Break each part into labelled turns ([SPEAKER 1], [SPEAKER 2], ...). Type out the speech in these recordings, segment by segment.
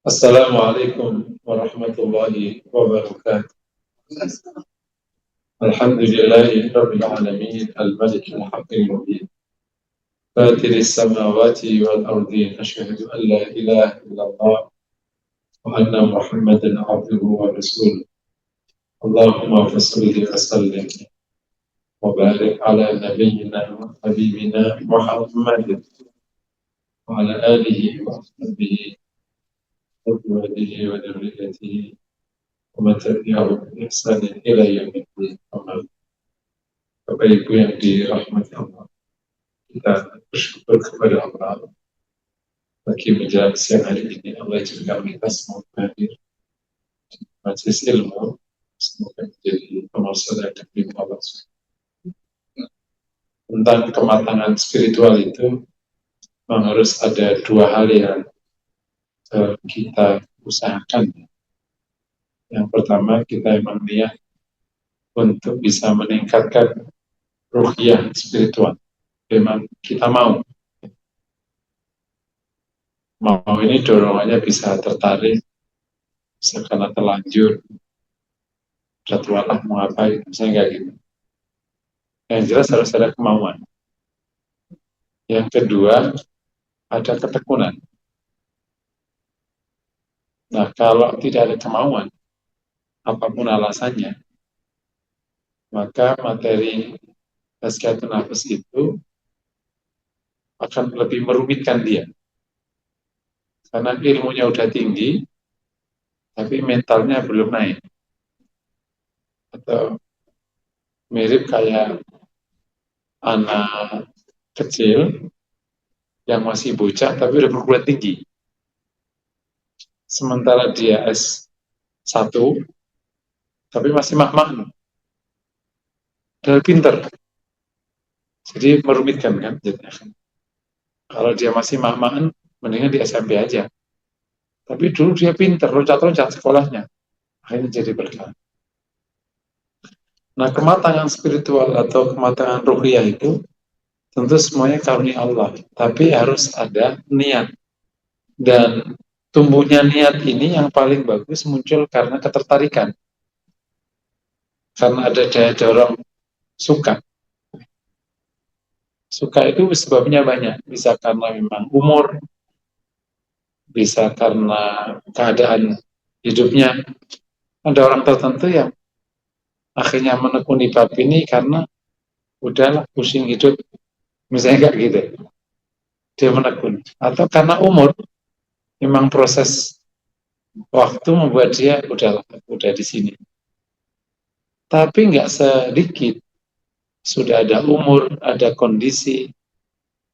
[SPEAKER 1] Assalamualaikum warahmatullahi wabarakatuh. Alhamdulillahi rabbil alamin al-malik al-haqqil mubin. Fatiris samawati wal ardi asyhadu an la ilaha illallah wa anna Muhammadan abduhu wa rasuluh. Allahumma fassalli wa sallim wa barik ala nabiyyina wa habibina Muhammad wa ala alihi wa sahbihi wa azwajihi wa dzurriyyatihi wa man tabi'ahum bi ihsanin ila yaumil din. Bapak Ibu yang dirahmati Allah, kita bersyukur kepada Allah bagi menjelang siang hari ini. Allah izinkan kita semua hadir di majelis ilmu, semoga menjadi pemasok dan diterima Allah. Tentang kematangan spiritual itu memang harus ada dua hal yang kita usahakan. Yang pertama, kita memang niat untuk bisa meningkatkan ruhiyah spiritual. Memang kita mau ini dorongannya bisa tertarik, bisa karena terlanjur, jadwalah mau ngapain, misalnya kayak gitu. Yang jelas harus ada kemauan. Yang kedua, ada ketekunan. Nah, kalau tidak ada kemauan, apapun alasannya, maka materi tazkiyatun nafs itu akan lebih merumitkan dia. Karena ilmunya udah tinggi, tapi mentalnya belum naik. Atau mirip kayak anak kecil yang masih bocah, tapi udah perguruan tinggi. Sementara dia S1, tapi masih mah-mah. Dan pinter. Jadi merumitkan kan? Kalau dia masih mah-mahan, mendingan di SMP aja. Tapi dulu dia pinter, loncat-loncat sekolahnya. Akhirnya jadi berkah. Nah, kematangan spiritual atau kematangan ruhiyah itu tentu semuanya karunia Allah. Tapi harus ada niat. Dan tumbuhnya niat ini yang paling bagus muncul karena ketertarikan. Karena ada daya dorong suka. Suka itu sebabnya banyak. Bisa karena memang umur, bisa karena keadaan hidupnya. Ada orang tertentu yang akhirnya menekuni bab ini karena udahlah pusing hidup, misalnya kayak gitu, dia menekuni. Atau karena umur, memang proses waktu membuat dia udah di sini. Tapi nggak sedikit, sudah ada umur, ada kondisi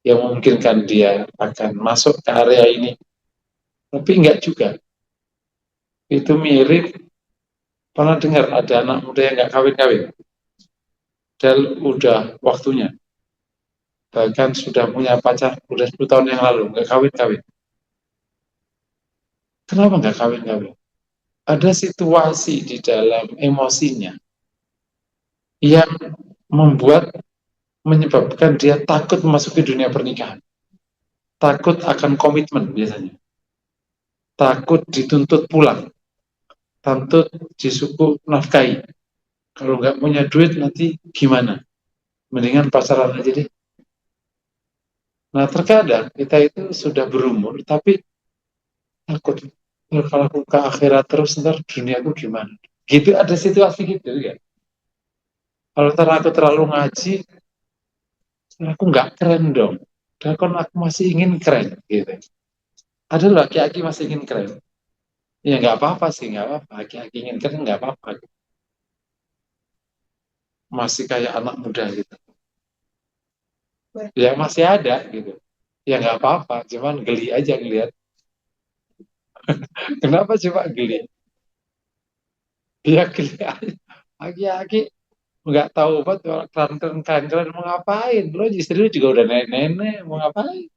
[SPEAKER 1] yang memungkinkan dia akan masuk ke area ini. Tapi nggak juga. Itu mirip, pernah dengar ada anak muda yang nggak kawin-kawin. Dan udah waktunya. Bahkan sudah punya pacar, udah 10 tahun yang lalu, nggak kawin-kawin. Kenapa nggak kawin-kawin? Ada situasi di dalam emosinya yang menyebabkan dia takut memasuki dunia pernikahan. Takut akan komitmen biasanya. Takut dituntut pulang. Takut disuku nafkahi. Kalau nggak punya duit nanti gimana? Mendingan pacaran aja deh. Nah, terkadang kita itu sudah berumur, tapi takut. Kalau aku ke akhirat terus, ntar duniaku gimana? Gitu, ada situasi gitu ya. Kalau ntar aku terlalu ngaji, aku nggak keren dong. Dan kalau aku masih ingin keren, gitu. Ada loh aki-aki masih ingin keren. Ya nggak apa-apa sih, nggak apa-apa. Aki-aki ingin keren nggak apa-apa. Masih kayak anak muda gitu. Ya masih ada gitu. Ya nggak apa-apa, cuman geli aja ngelihat. Kenapa coba geli? Ya geli aja. Aki-aki nggak tahu buat keren-keren mau ngapain. Lo istri lu juga udah nenek-nenek, mau ngapain.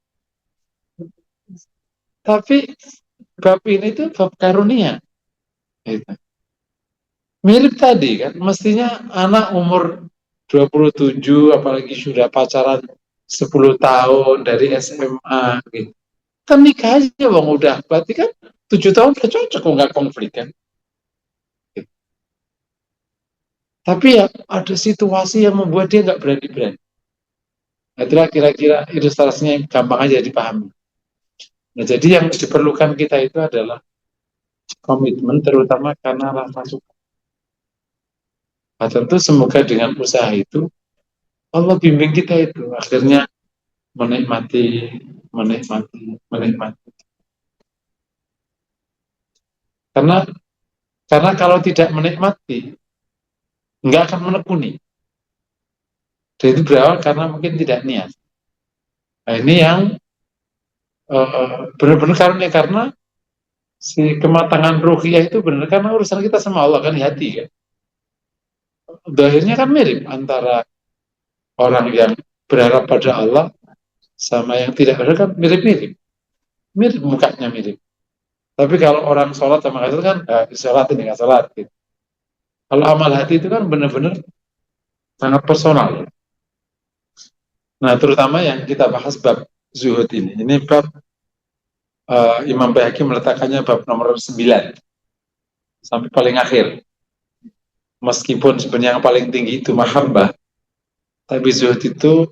[SPEAKER 1] Tapi bab ini tuh bab karunia. Gitu. Mirip tadi kan, mestinya anak umur 27, apalagi sudah pacaran 10 tahun dari SMA. Gitu. Kan nikah aja bang, udah. Berarti kan 7 tahun udah cocok kok, nggak konflik kan. Tapi ya ada situasi yang membuat dia nggak berani-berani. Nah, itulah kira-kira ilustrasinya yang gampang aja dipahami. Nah, jadi yang diperlukan kita itu adalah komitmen, terutama karena rasa suka. Nah, tentu semoga dengan usaha itu Allah bimbing kita itu akhirnya menikmati, menikmati, menikmati. Karena kalau tidak menikmati, nggak akan menekuni. Dan itu berawal karena mungkin tidak niat. Nah, ini yang benar-benar karena si kematangan ruhiyah itu benar karena urusan kita sama Allah kan di hati kan. Akhirnya kan mirip antara orang yang berharap pada Allah sama yang tidak berharap kan mirip-mirip. Mirip mukanya mirip. Tapi kalau orang sholat sama itu kan sholat ini nggak sholat. Gitu. Kalau amal hati itu kan benar-benar sangat personal. Nah, terutama yang kita bahas bab zuhud ini. Ini bab Imam Baihaqi meletakkannya bab nomor 9 sampai paling akhir. Meskipun sebenarnya yang paling tinggi itu mahabbah, tapi zuhud itu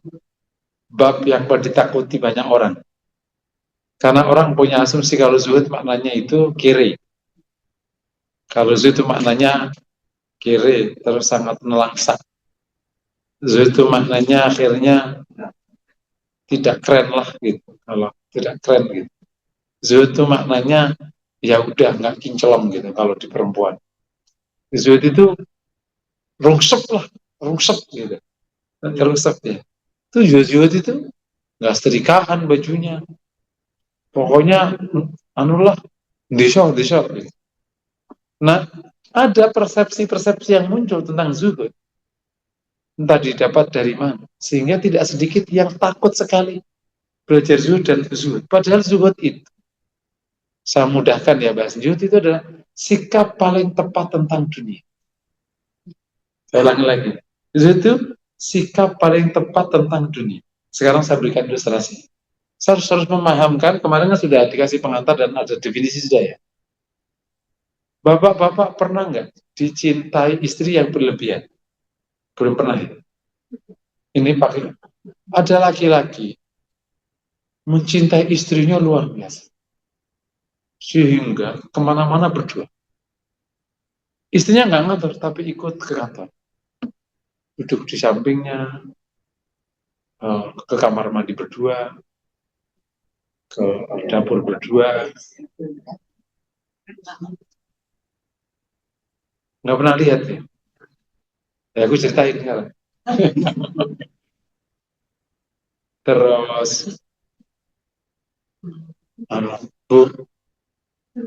[SPEAKER 1] bab yang ditakuti banyak orang. Karena orang punya asumsi kalau zuhud maknanya itu kiri. Kalau zuhud itu maknanya kiri, terus sangat nelangsa. Zuhud itu maknanya akhirnya tidak keren lah gitu. Kalau tidak keren gitu. Zuhud itu maknanya ya udah nggak kinclong gitu kalau di perempuan. Zuhud itu rungsep lah, rungsep gitu. Rungsep ya. Itu zuhud itu nggak setrikahan bajunya. Pokoknya anulah disok gitu. Nah, ada persepsi-persepsi yang muncul tentang zuhud. Entah didapat dari mana. Sehingga tidak sedikit yang takut sekali belajar zuhud dan zuhud. Padahal zuhud itu, saya mudahkan ya bahas zuhud itu adalah sikap paling tepat tentang dunia. Saya ulangi lagi. Zuhud itu sikap paling tepat tentang dunia. Sekarang saya berikan ilustrasi. Saya harus memahamkan, kemarin kan sudah dikasih pengantar dan ada definisi sudah ya. Bapak-bapak pernah nggak dicintai istri yang berlebihan? Belum pernah ya? Ini pakai, ada laki-laki mencintai istrinya luar biasa. Sehingga kemana-mana berdua. Istrinya nggak ngantor, tapi ikut ke kantor. Duduk di sampingnya, ke kamar mandi berdua, ke dapur berdua. Nggak pernah lihat ya? Ya aku ceritain sekarang. Terus, Bu,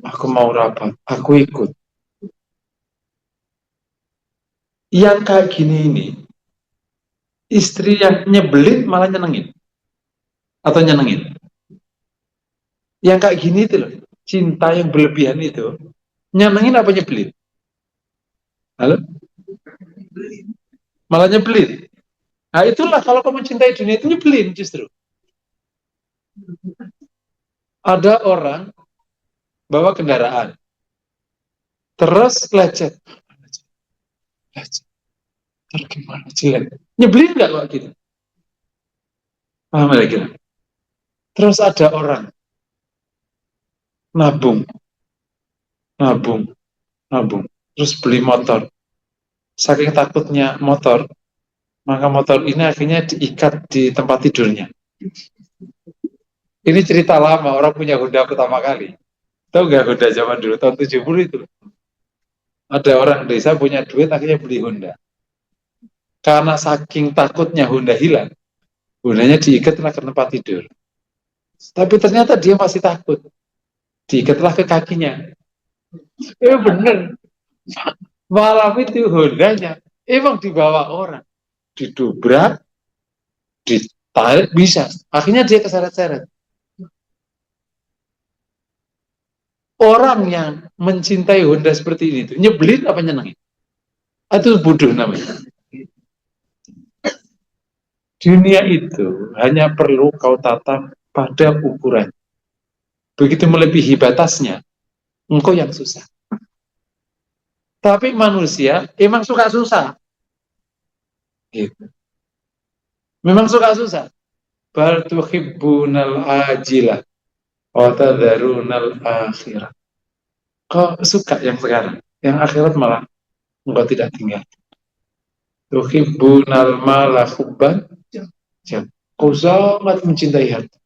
[SPEAKER 1] aku mau rapat, aku ikut. Yang kayak gini ini, istri yang nyebelin malah nyenengin. Atau nyenengin. Yang kayak gini itu loh, cinta yang berlebihan itu, nyenengin apa nyebelin? Halo? Malah nyebelin. Nah itulah kalau kamu cintai dunia itu nyebelin justru. Ada orang bawa kendaraan, terus lecet. Lecet. Terus gimana jelek? Nyebelin nggak kok gitu? Paham lagi? Terus ada orang nabung, nabung, nabung. Terus beli motor. Saking takutnya motor, maka motor ini akhirnya diikat di tempat tidurnya. Ini cerita lama, orang punya Honda pertama kali. Tahu nggak Honda zaman dulu, tahun 70 itu. Ada orang desa punya duit, akhirnya beli Honda. Karena saking takutnya Honda hilang, Hondanya diikatlah ke tempat tidur. Tapi ternyata dia masih takut. Diikatlah ke kakinya. Bener. Malam itu Hondanya emang dibawa orang. Didobrak, ditarik, bisa. Akhirnya dia keseret-seret. Orang yang mencintai Honda seperti ini tuh nyebelin apa nyenengin? Itu bodoh namanya. Dunia itu hanya perlu kau tatap pada ukuran. Begitu melebihi batasnya, engkau yang susah. Tapi manusia emang suka susah. Gitu. Memang suka susah. Bal tuhibbunal ajilah wa tadharunal akhirah. Kok suka yang sekarang? Yang akhirat malah engkau tidak tinggal. Tuhibbunal mala hubban jam. Kau sangat mencintai harta.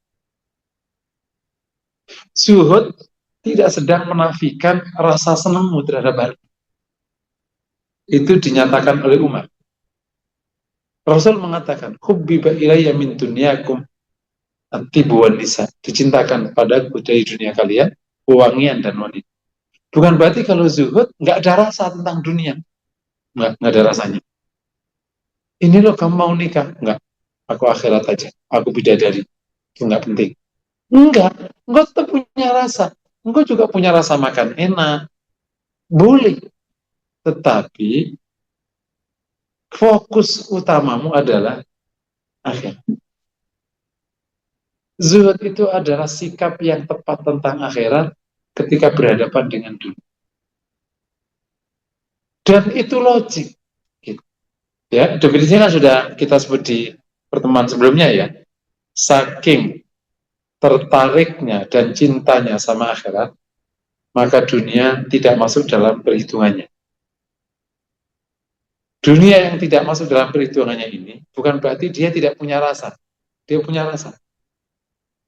[SPEAKER 1] Zuhud tidak sedang menafikan rasa senangmu terhadap harta. Itu dinyatakan oleh Umar. Rasul mengatakan, hubbiba ilayya min dunyakum at-tibu wan nisa. Dicintakan padaku dari dunia kalian, wewangian dan wanita. Bukan berarti kalau zuhud nggak ada rasa tentang dunia. Nggak ada rasanya. Ini loh kamu mau nikah? Nggak. Aku akhirat aja. Aku bidadari. Itu nggak penting. Enggak. Engkau tetap punya rasa. Engkau juga punya rasa makan enak. Boleh. Tetapi fokus utamamu adalah akhirat. Zuhud itu adalah sikap yang tepat tentang akhirat ketika berhadapan dengan dunia. Dan itu logik. Gitu. Ya, definisinya sudah kita sebut di pertemuan sebelumnya ya. Saking tertariknya dan cintanya sama akhirat, maka dunia tidak masuk dalam perhitungannya. Dunia yang tidak masuk dalam perhitungannya ini bukan berarti dia tidak punya rasa. Dia punya rasa.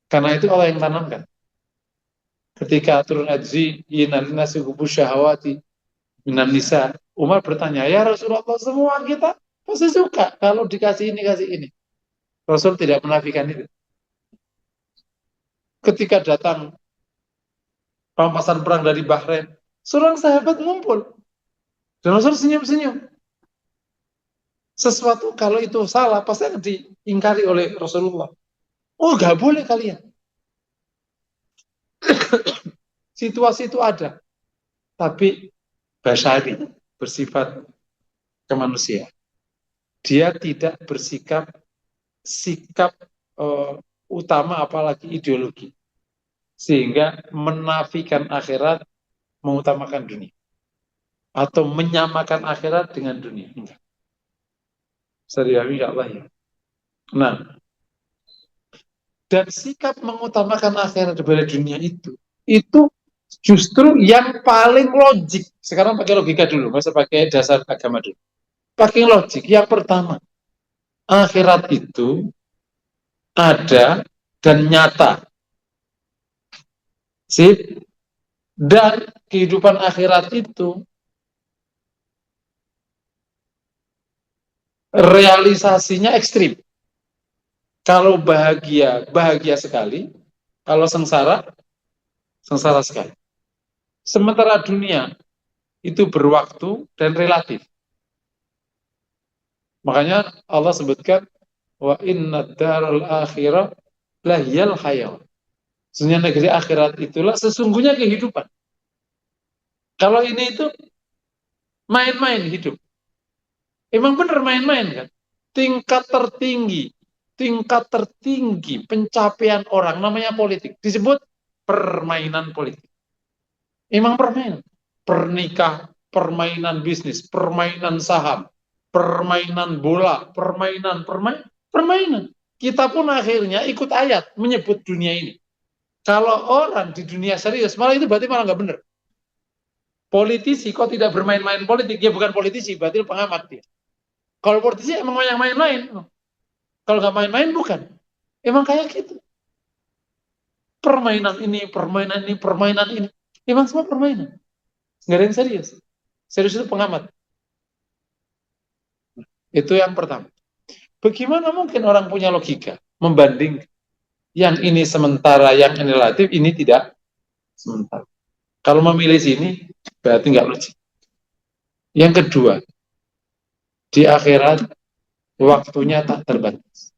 [SPEAKER 1] Karena itu Allah yang tanamkan. Ketika turun ajzi inalina suhubu syahawati minan nisa, Umar bertanya, ya Rasulullah, semua kita pasti suka kalau dikasih ini, kasih ini. Rasul tidak menafikan itu. Ketika datang rampasan perang dari Bahrain, seorang sahabat ngumpul. Dan Rasul senyum-senyum. Sesuatu kalau itu salah, pasti akan diingkari oleh Rasulullah. Oh, nggak boleh kalian. Situasi itu ada. Tapi basyari, bersifat kemanusiaan. Dia tidak bersikap sikap utama apalagi ideologi. Sehingga menafikan akhirat, mengutamakan dunia. Atau menyamakan akhirat dengan dunia. Enggak. Serius ya Allah ya. Nah, dan sikap mengutamakan akhirat daripada dunia itu justru yang paling logik. Sekarang pakai logika dulu, nggak usah pakai dasar agama dulu. Pakai logik. Yang pertama, akhirat itu ada dan nyata. Sip. Dan kehidupan akhirat itu realisasinya ekstrim. Kalau bahagia, bahagia sekali. Kalau sengsara, sengsara sekali. Sementara dunia itu berwaktu dan relatif. Makanya Allah sebutkan wa inna daral akhirah lahiyal hayal. Sesungguhnya negeri akhirat itulah sesungguhnya kehidupan. Kalau ini itu main-main hidup. Emang benar main-main kan? Tingkat tertinggi pencapaian orang namanya politik. Disebut permainan politik. Emang permainan. Pernikah, permainan bisnis, permainan saham, permainan bola, permainan. Kita pun akhirnya ikut ayat menyebut dunia ini. Kalau orang di dunia serius, malah itu berarti malah nggak benar. Politisi kok tidak bermain-main politik, ya bukan politisi, berarti pengamat dia. Kalau politisi emang yang main-main. Kalau nggak main-main bukan. Emang kayak gitu. Permainan ini, permainan ini, permainan ini. Emang semua permainan. Nggak ada yang serius. Serius itu pengamat. Itu yang pertama. Bagaimana mungkin orang punya logika membanding yang ini sementara, yang ini relatif, ini tidak sementara. Kalau memilih sini, berarti nggak logik. Yang kedua, di akhirat waktunya tak terbatas.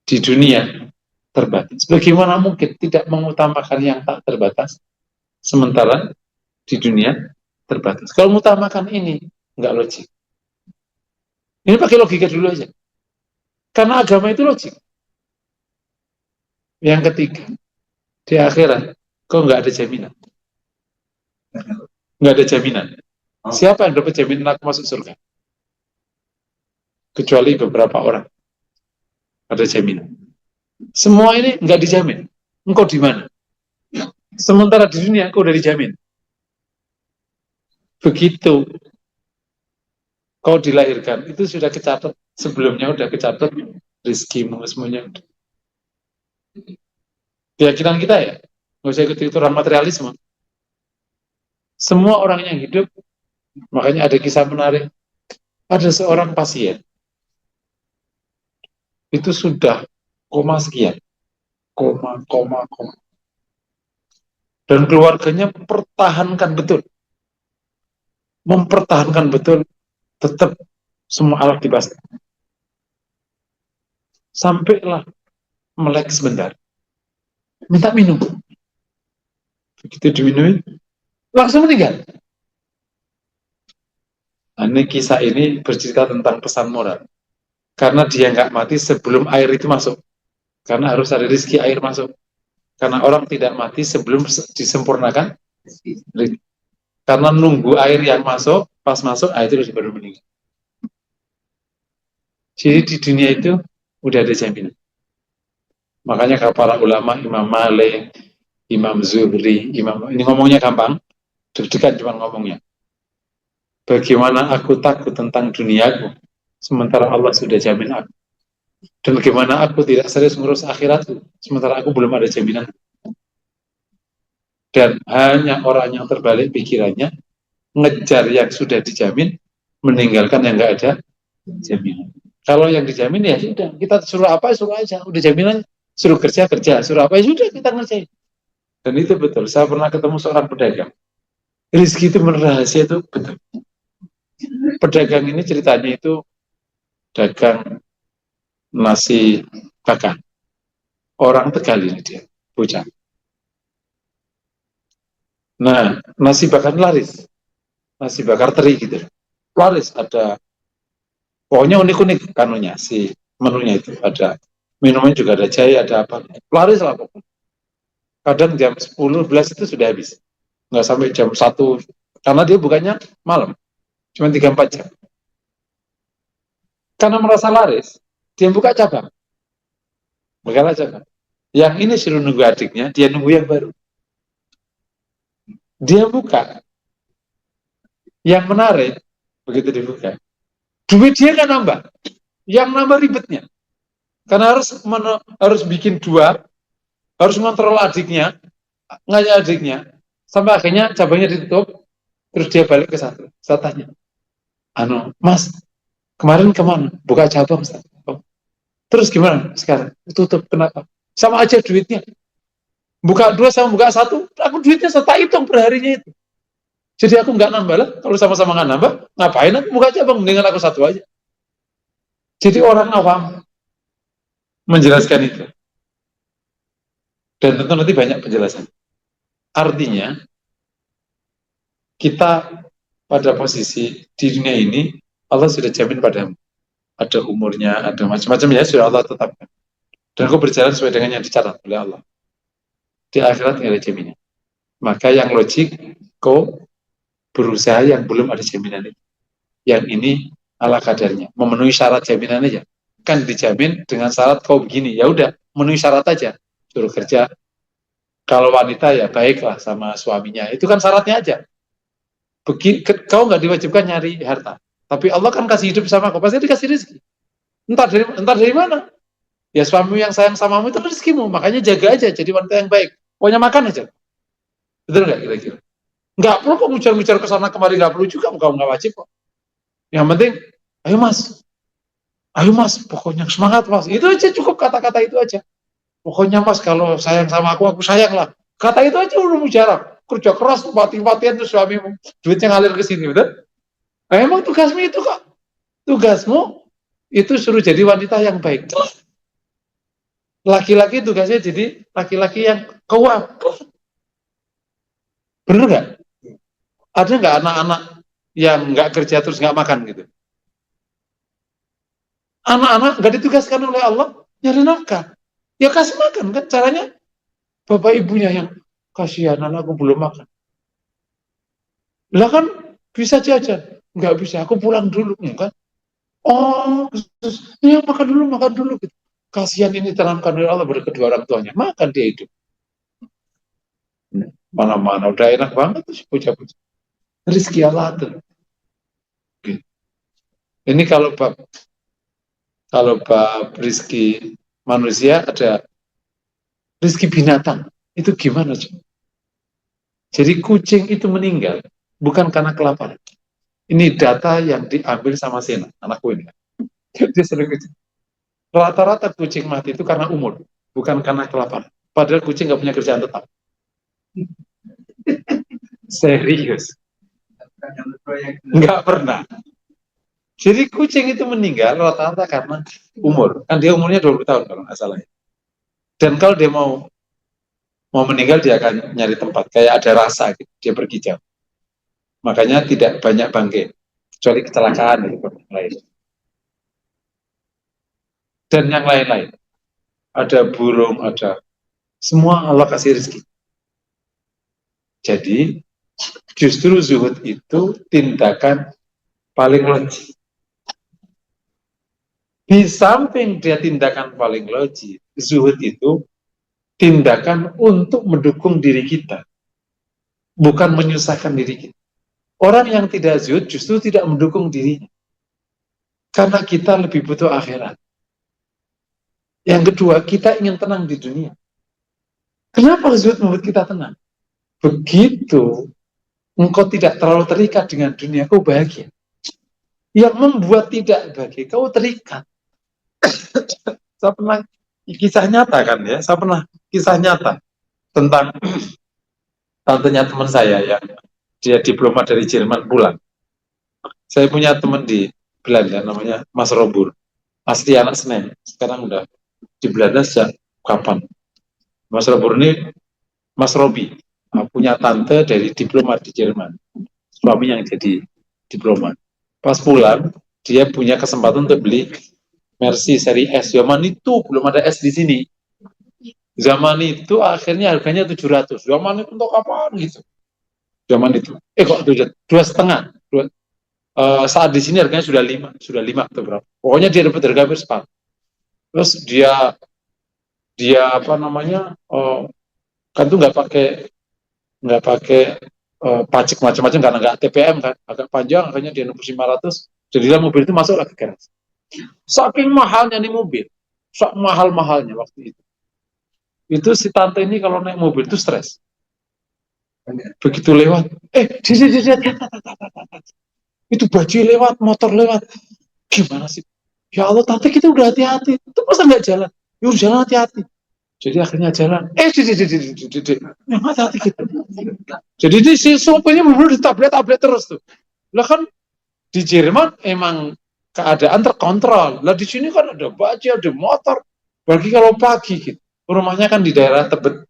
[SPEAKER 1] Di dunia terbatas. Bagaimana mungkin tidak mengutamakan yang tak terbatas, sementara di dunia terbatas. Kalau mengutamakan ini, nggak logik. Ini pakai logika dulu aja. Karena agama itu logik. Yang ketiga, di akhirat, kok nggak ada jaminan. Nggak ada jaminan. Siapa yang dapat jaminan aku masuk surga? Kecuali beberapa orang. Ada jaminan. Semua ini nggak dijamin. Engkau di mana? Sementara di dunia engkau udah dijamin. Begitu kau dilahirkan, itu sudah kecatat. Sebelumnya udah kecatat rizkimu semuanya. Keyakinan kita ya, nggak usah ikut itu orang materialisme. Semua orang yang hidup, makanya ada kisah menarik. Ada seorang pasien, itu sudah koma sekian. Koma. Dan keluarganya mempertahankan betul, tetap semua alat dipasang. Sampailah melek sebentar, minta minum. Begitu diminum, langsung meninggal. Nah, ini kisah ini bercerita tentang pesan moral. Karena dia nggak mati sebelum air itu masuk. Karena harus ada rezeki air masuk. Karena orang tidak mati sebelum disempurnakan. Karena nunggu air yang masuk, pas masuk, air itu baru meninggal. Jadi di dunia itu udah ada jaminan. Makanya kalau para ulama, Imam Malik, Imam Zuhri, ini ngomongnya gampang, deg-degan cuma ngomongnya. Bagaimana aku takut tentang duniaku, sementara Allah sudah jamin aku. Dan bagaimana aku tidak serius ngurus akhiratku, sementara aku belum ada jaminan. Dan hanya orang yang terbalik pikirannya, ngejar yang sudah dijamin, meninggalkan yang nggak ada jaminan. Kalau yang dijamin ya sudah, kita suruh apa suruh aja, udah jaminan, suruh kerja, suruh apa ya sudah kita ngerjain. Dan itu betul, saya pernah ketemu seorang pedagang. Rizki itu rahasia itu betul. Pedagang ini ceritanya itu dagang nasi bakar. Orang Tegal ini dia, bocah. Nah, nasi bakar laris. Nasi bakar teri gitu. Laris, ada pokoknya unik-unik kanunya, si menunya itu. Ada minumnya juga ada jahe, ada apa. Laris lah pokoknya. Kadang jam 10, 11 itu sudah habis. Nggak sampai jam 1, karena dia bukannya malam. Cuma 3-4 jam. Karena merasa laris, dia buka cabang. Bukan cabang. Yang ini suruh nunggu adiknya, dia nunggu yang baru. Dia buka. Yang menarik, begitu dibuka, duit dia nggak nambah. Yang nambah ribetnya. Karena harus bikin dua, harus kontrol adiknya, ngajak adiknya, sampai akhirnya cabangnya ditutup, terus dia balik ke satu. Saya tanya, Mas, kemarin kemana? Buka cabang, oh. Terus gimana sekarang? Tutup, kenapa? Sama aja duitnya. Buka dua sama buka satu, aku duitnya serta hitung per harinya itu. Jadi aku nggak nambah lah. Kalau sama-sama nggak nambah, ngapain aku buka cabang? Mendingan aku satu aja. Jadi orang awam menjelaskan itu. Dan tentu nanti banyak penjelasan. Artinya, kita pada posisi di dunia ini, Allah sudah jamin padamu. Ada umurnya, ada macam-macam ya, sudah Allah tetapkan. Dan aku berjalan sesuai dengan yang dicatat oleh Allah. Di akhirat nggak ada jaminan. Maka yang logik, kau berusaha yang belum ada jaminan itu. Yang ini ala kadarnya, memenuhi syarat jaminan aja. Kan dijamin dengan syarat kau begini, ya udah, memenuhi syarat aja. Suruh kerja. Kalau wanita ya baiklah sama suaminya. Itu kan syaratnya aja. Kau nggak diwajibkan nyari harta. Tapi Allah kan kasih hidup sama kau, pasti dikasih rezeki. Entah dari mana. Ya suami yang sayang samamu itu rezekimu, makanya jaga aja jadi wanita yang baik. Pokoknya makan aja. Betul nggak kira-kira? Nggak perlu kok ngucar-ngucar ke sana kemari, nggak perlu juga, kau nggak wajib kok. Yang penting, ayo mas, pokoknya semangat mas. Itu aja cukup kata-kata itu aja. Pokoknya mas kalau sayang sama aku sayang lah. Kata itu aja udah mujarab. Kerja keras, mati-matian tuh suamimu. Duitnya ngalir ke sini, betul? Nah, emang tugasmu itu kok. Tugasmu itu suruh jadi wanita yang baik. Laki-laki tugasnya jadi laki-laki yang kuat. Bener nggak? Ada nggak anak-anak yang nggak kerja terus nggak makan gitu? Anak-anak nggak ditugaskan oleh Allah nyari nafkah. Ya kasih makan kan caranya. Bapak ibunya yang kasihan anakku belum makan. Lah kan bisa jajan. Nggak bisa, aku pulang dulu. Enggak. Oh, ya makan dulu. Gitu. Kasihan ini tanamkan oleh Allah pada kedua orang tuanya. Makan dia hidup. Mana-mana udah enak banget tuh bocah-bocah. Rizki Allah tuh. Gitu. Ini kalau bab rizki manusia ada rizki binatang. Itu gimana, Cuk? Jadi kucing itu meninggal bukan karena kelaparan. Ini data yang diambil sama Sena, anakku ini. Dia sering gitu. Rata-rata kucing mati itu karena umur, bukan karena kelaparan. Padahal kucing nggak punya kerjaan tetap. Serius. Nggak pernah. Jadi kucing itu meninggal rata-rata karena umur. Kan dia umurnya 20 tahun kalau nggak salah. Dan kalau dia mau mau meninggal dia akan nyari tempat. Kayak ada rasa gitu. Dia pergi jauh. Makanya tidak banyak bangkai. Kecuali kecelakaan itu lain. Dan yang lain-lain. Ada burung, ada semua Allah kasih rezeki. Jadi justru zuhud itu tindakan paling logis. Di samping dia tindakan paling logis, zuhud itu tindakan untuk mendukung diri kita, bukan menyusahkan diri kita. Orang yang tidak zuhud justru tidak mendukung dirinya, karena kita lebih butuh akhirat. Yang kedua, kita ingin tenang di dunia. Kenapa zuhud membuat kita tenang? Begitu engkau tidak terlalu terikat dengan dunia, kau bahagia. Yang membuat tidak bahagia, kau terikat. Saya pernah kisah nyata kan ya, saya pernah kisah nyata tentang tantenya teman saya yang dia diplomat dari Jerman pulang. Saya punya teman di Belanda namanya Mas Robur, asli anak Senen, sekarang udah di Belanda sejak kapan. Mas Robur ini Mas Robi, punya tante dari diplomat di Jerman, suami yang jadi diplomat. Pas pulang, dia punya kesempatan untuk beli Mercy seri S. Zaman itu belum ada S di sini. Zaman itu akhirnya harganya 700. Zaman itu untuk kapan gitu? Zaman itu. Kok 2,5. Saat di sini harganya sudah lima atau berapa? Pokoknya dia dapat harga bersepat. Terus dia apa namanya? Kan tuh nggak pakai pajak macam-macam karena nggak TPM kan, agak panjang, akhirnya dia nembus 500. Jadilah mobil itu masuk lagi kan. Saking mahalnya nih mobil, mahal-mahalnya waktu itu. Itu si tante ini kalau naik mobil itu stres. Begitu lewat, itu baju lewat, motor lewat. Gimana sih? Ya Allah, tante kita udah hati-hati. Itu masa nggak jalan? Yuk jalan hati-hati. Jadi akhirnya jalan. Yang hati-hati gitu. Jadi si sopirnya benar ditablet-tablet terus tuh. Lah kan di Jerman emang keadaan terkontrol. Lah di sini kan ada baju, ada motor. Bagi kalau pagi gitu. Rumahnya kan di daerah Tebet.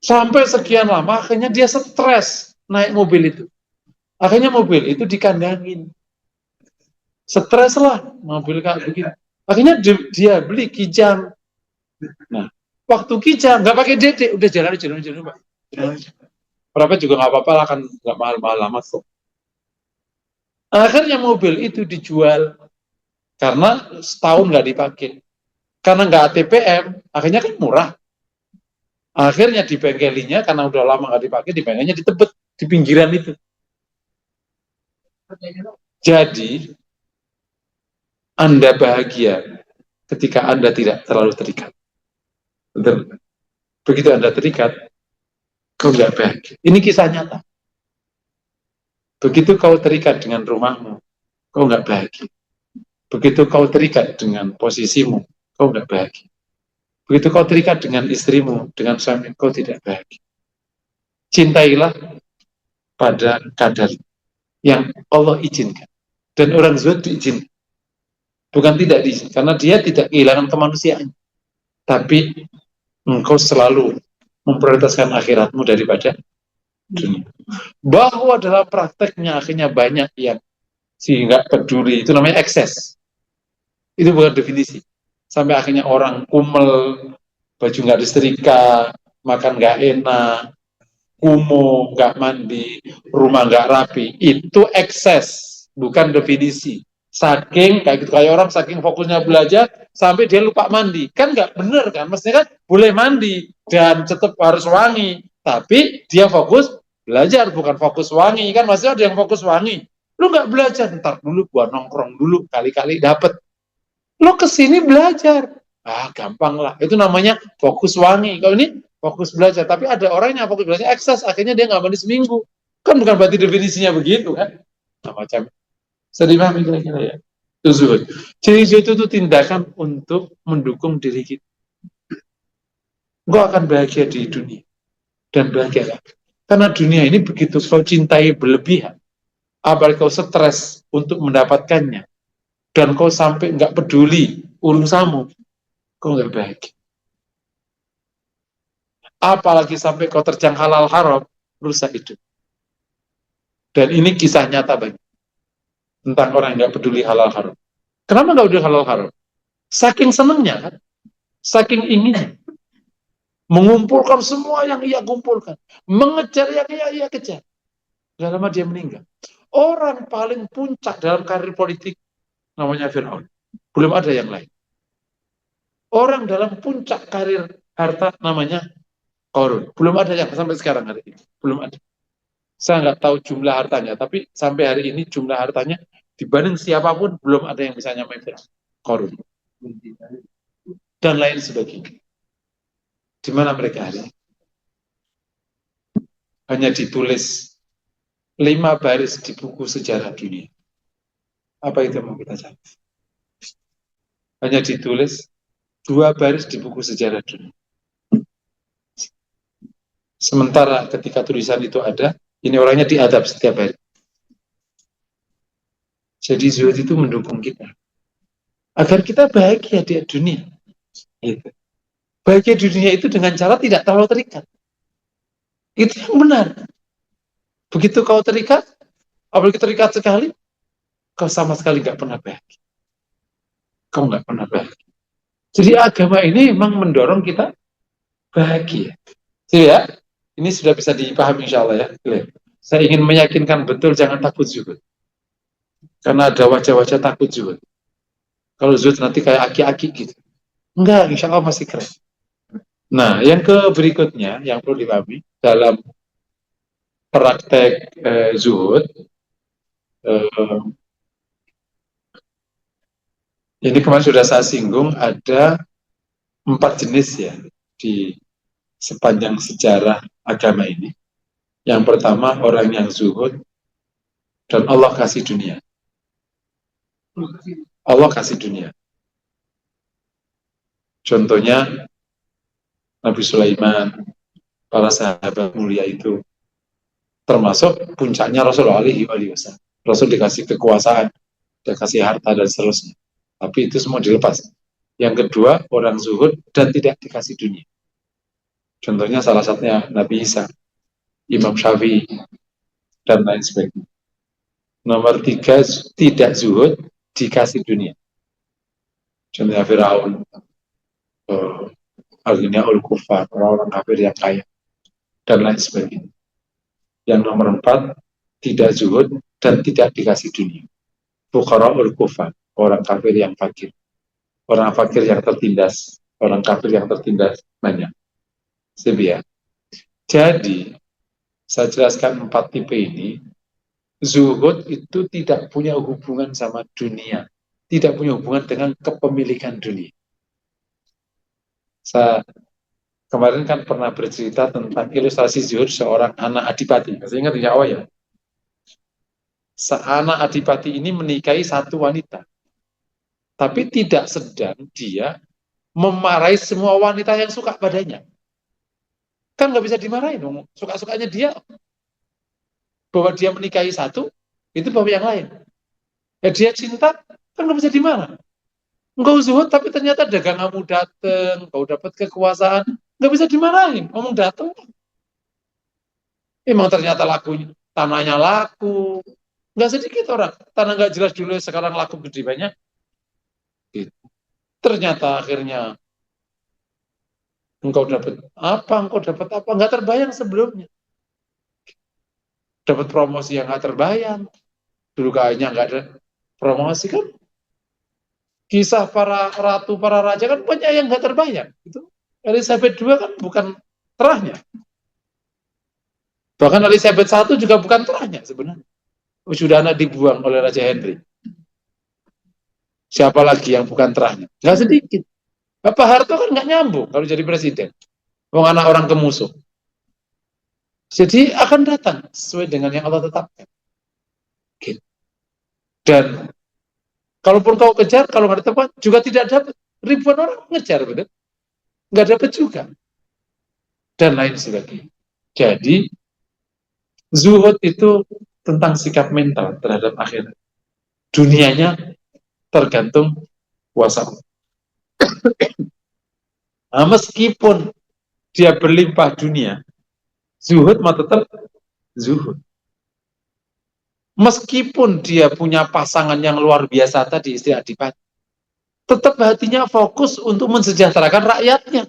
[SPEAKER 1] Sampai sekian lama, akhirnya dia stres naik mobil itu. Akhirnya mobil itu dikandangin. Stres lah mobil kayak begitu. Akhirnya dia beli Kijang. Nah, waktu Kijang nggak pakai dedek, udah jalan Pak. Berapa juga nggak apa-apa lah, kan nggak mahal-mahal amat kok. Akhirnya mobil itu dijual karena setahun nggak dipakai. Karena nggak ATPM, akhirnya kan murah. Akhirnya di bengkelinya, karena udah lama nggak dipakai, di bengkelnya di Tebet, di pinggiran itu. Jadi, Anda bahagia ketika Anda tidak terlalu terikat. Betul. Begitu Anda terikat, kau nggak bahagia. Ini kisah nyata. Begitu kau terikat dengan rumahmu, kau nggak bahagia. Begitu kau terikat dengan posisimu, kau nggak bahagia. Begitu kau terikat dengan istrimu, dengan suami, kau tidak bahagia. Cintailah pada kadar yang Allah izinkan. Dan orang zuhud diizinkan. Bukan tidak diizinkan, karena dia tidak kehilangan kemanusiaan. Tapi engkau selalu memprioritaskan akhiratmu daripada dunia. Bahwa dalam prakteknya akhirnya banyak yang sehingga peduli, itu namanya ekses. Itu bukan definisi. Sampai akhirnya orang kumel, baju nggak disetrika, makan nggak enak, kumuh, nggak mandi, rumah nggak rapi, itu ekses, bukan definisi. Saking kayak gitu, kayak orang saking fokusnya belajar sampai dia lupa mandi, kan nggak bener kan? Mestinya kan boleh mandi dan tetap harus wangi, tapi dia fokus belajar bukan fokus wangi kan? Maksudnya ada yang fokus wangi, lu nggak belajar, ntar dulu gua nongkrong dulu kali-kali dapet, lo kesini belajar, gampang lah, itu namanya fokus wangi. Kalau ini fokus belajar, tapi ada orang yang fokus belajar ekses, akhirnya dia nggak mandi seminggu, kan bukan berarti definisinya begitu kan, nah, macam sedih banget kira-kira ya. Itu zuhud. Jadi zuhud itu tindakan untuk mendukung diri kita. Engkau akan bahagia di dunia dan bahagia, karena dunia ini begitu kau cintai berlebihan, apalagi kau stres untuk mendapatkannya, dan kau sampai nggak peduli urusanmu, kau nggak bahagia. Apalagi sampai kau terjang halal haram, rusak hidup. Dan ini kisah nyata banyak tentang orang yang nggak peduli halal haram. Kenapa nggak peduli halal haram? Saking senengnya kan, saking inginnya mengumpulkan semua yang ia kumpulkan, mengejar yang ia kejar. Gak lama dia meninggal. Orang paling puncak dalam karir politik namanya Fir'aun. Belum ada yang lain. Orang dalam puncak karir harta namanya Qarun. Belum ada yang sampai sekarang hari ini. Belum ada. Saya nggak tahu jumlah hartanya, tapi sampai hari ini jumlah hartanya dibanding siapapun belum ada yang bisa nyampe Qarun dan lain sebagainya. Di mana mereka hari ini? Hanya ditulis 5 baris di buku sejarah dunia. Apa itu mau kita cari? Hanya ditulis 2 baris di buku sejarah dunia. Sementara ketika tulisan itu ada, ini orangnya diadab setiap hari. Jadi zuhud itu mendukung kita agar kita bahagia di dunia. Gitu. Bahagia di dunia itu dengan cara tidak terlalu terikat. Itu yang benar. Begitu kau terikat, apalagi terikat sekali, kau sama sekali nggak pernah bahagia. Kau nggak pernah bahagia. Jadi agama ini memang mendorong kita bahagia. Jadi ya, ini sudah bisa dipahami insya Allah ya. Saya ingin meyakinkan betul jangan takut zuhud. Karena ada wajah-wajah takut zuhud. Kalau zuhud nanti kayak aki-aki gitu. Enggak, insya Allah masih keren. Nah, yang ke berikutnya yang perlu dipahami dalam praktek zuhud, ini kemarin sudah saya singgung, ada 4 jenis ya di sepanjang sejarah agama ini. Yang pertama orang yang zuhud dan Allah kasih dunia. Allah kasih dunia. Contohnya Nabi Sulaiman, para sahabat mulia itu, termasuk puncaknya Rasulullah SAW. Rasul dikasih kekuasaan, dikasih harta dan seterusnya. Tapi itu semua dilepas. Yang kedua, orang zuhud dan tidak dikasih dunia. Contohnya salah satunya Nabi Isa, Imam Syafi'i, dan lain sebagainya. Nomor 3, tidak zuhud, dikasih dunia. Contohnya Firaun, akhirnya Ul-Kufar, orang-orang kafir yang kaya, dan lain sebagainya. Yang nomor 4, tidak zuhud dan tidak dikasih dunia. Fuqara'ul kufar, orang kafir yang fakir. Orang fakir yang tertindas, orang kafir yang tertindas banyak. Sebiar. Jadi, saya jelaskan 4 tipe ini. Zuhud itu tidak punya hubungan sama dunia. Tidak punya hubungan dengan kepemilikan dunia. Saya kemarin kan pernah bercerita tentang ilustrasi zuhud seorang anak adipati. Saya ingat di awal ya. Seanak adipati ini menikahi satu wanita. Tapi tidak sedang dia memarahi semua wanita yang suka padanya. Kan nggak bisa dimarahin dong. Suka-sukanya dia. Bahwa dia menikahi satu, itu bahwa yang lain. Ya dia cinta, kan nggak bisa dimarah. Engkau zuhud, tapi ternyata daganganmu datang, kau dapat kekuasaan, nggak bisa dimarahin. Ngomong datang, emang ternyata lakunya, tanahnya laku. Nggak sedikit orang, tanah nggak jelas dulu, sekarang laku gede banyak. Gitu. Ternyata akhirnya engkau dapat apa, nggak terbayang sebelumnya. dapat promosi yang nggak terbayang. Dulu kayaknya nggak ada promosi kan. Kisah para ratu, para raja kan banyak yang nggak terbayang. Itu Elizabeth II kan bukan terahnya. Bahkan Elizabeth I juga bukan terahnya sebenarnya. Sudah anak dibuang oleh Raja Henry. Siapa lagi yang bukan terahnya? Nggak sedikit. Pak Harto kan nggak nyambung kalau jadi presiden. Wong anak orang kemusuh. Jadi akan datang sesuai dengan yang Allah tetapkan. Gitu. Dan kalaupun kau kejar, kalau nggak dapat juga tidak dapat. Ribuan orang ngejar, betul? Nggak dapat juga. Dan lain sebagainya. Jadi zuhud itu tentang sikap mental terhadap akhirat. Dunianya tergantung kuasa Allah. Nah, meskipun dia berlimpah dunia, zuhud mah tetap zuhud. Meskipun dia punya pasangan yang luar biasa tadi, istri adipati, tetap hatinya fokus untuk mensejahterakan rakyatnya.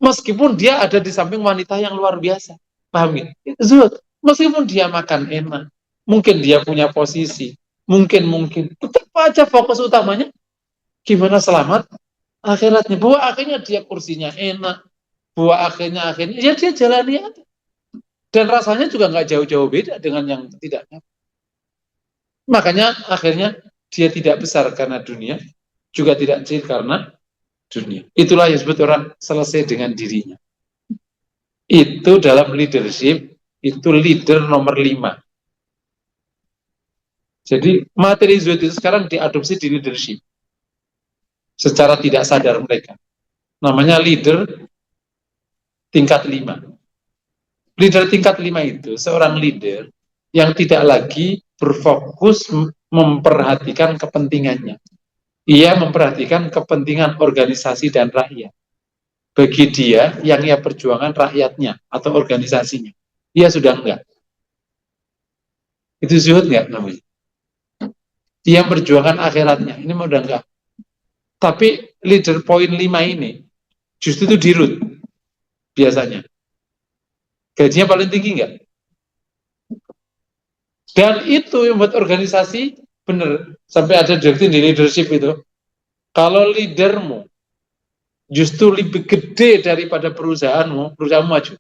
[SPEAKER 1] Meskipun dia ada di samping wanita yang luar biasa. Paham ya? Zuhud. Meskipun dia makan enak, mungkin dia punya posisi, mungkin, tetap aja fokus utamanya gimana selamat akhiratnya. Bahwa akhirnya dia kursinya enak, bahwa akhirnya ya dia jalani aja. Dan rasanya juga nggak jauh-jauh beda dengan yang tidak. Makanya akhirnya dia tidak besar karena dunia, juga tidak kecil karena dunia. Itulah yang disebut orang selesai dengan dirinya. Itu dalam leadership, itu leader nomor 5. Jadi materi zuhud itu sekarang diadopsi di leadership. Secara tidak sadar mereka. Namanya leader tingkat 5. Leader tingkat 5 itu seorang leader yang tidak lagi berfokus memperhatikan kepentingannya. Ia memperhatikan kepentingan organisasi dan rakyat. Bagi dia, yang ia perjuangkan rakyatnya atau organisasinya. Ia sudah enggak. Itu zuhud enggak namanya? Ia perjuangkan akhiratnya. Ini udah enggak. Tapi leader poin 5 ini justru itu dirut biasanya. Gajinya paling tinggi enggak? Dan itu yang buat organisasi benar. Sampai ada doktrin di leadership itu. Kalau leadermu justru lebih gede daripada perusahaanmu maju.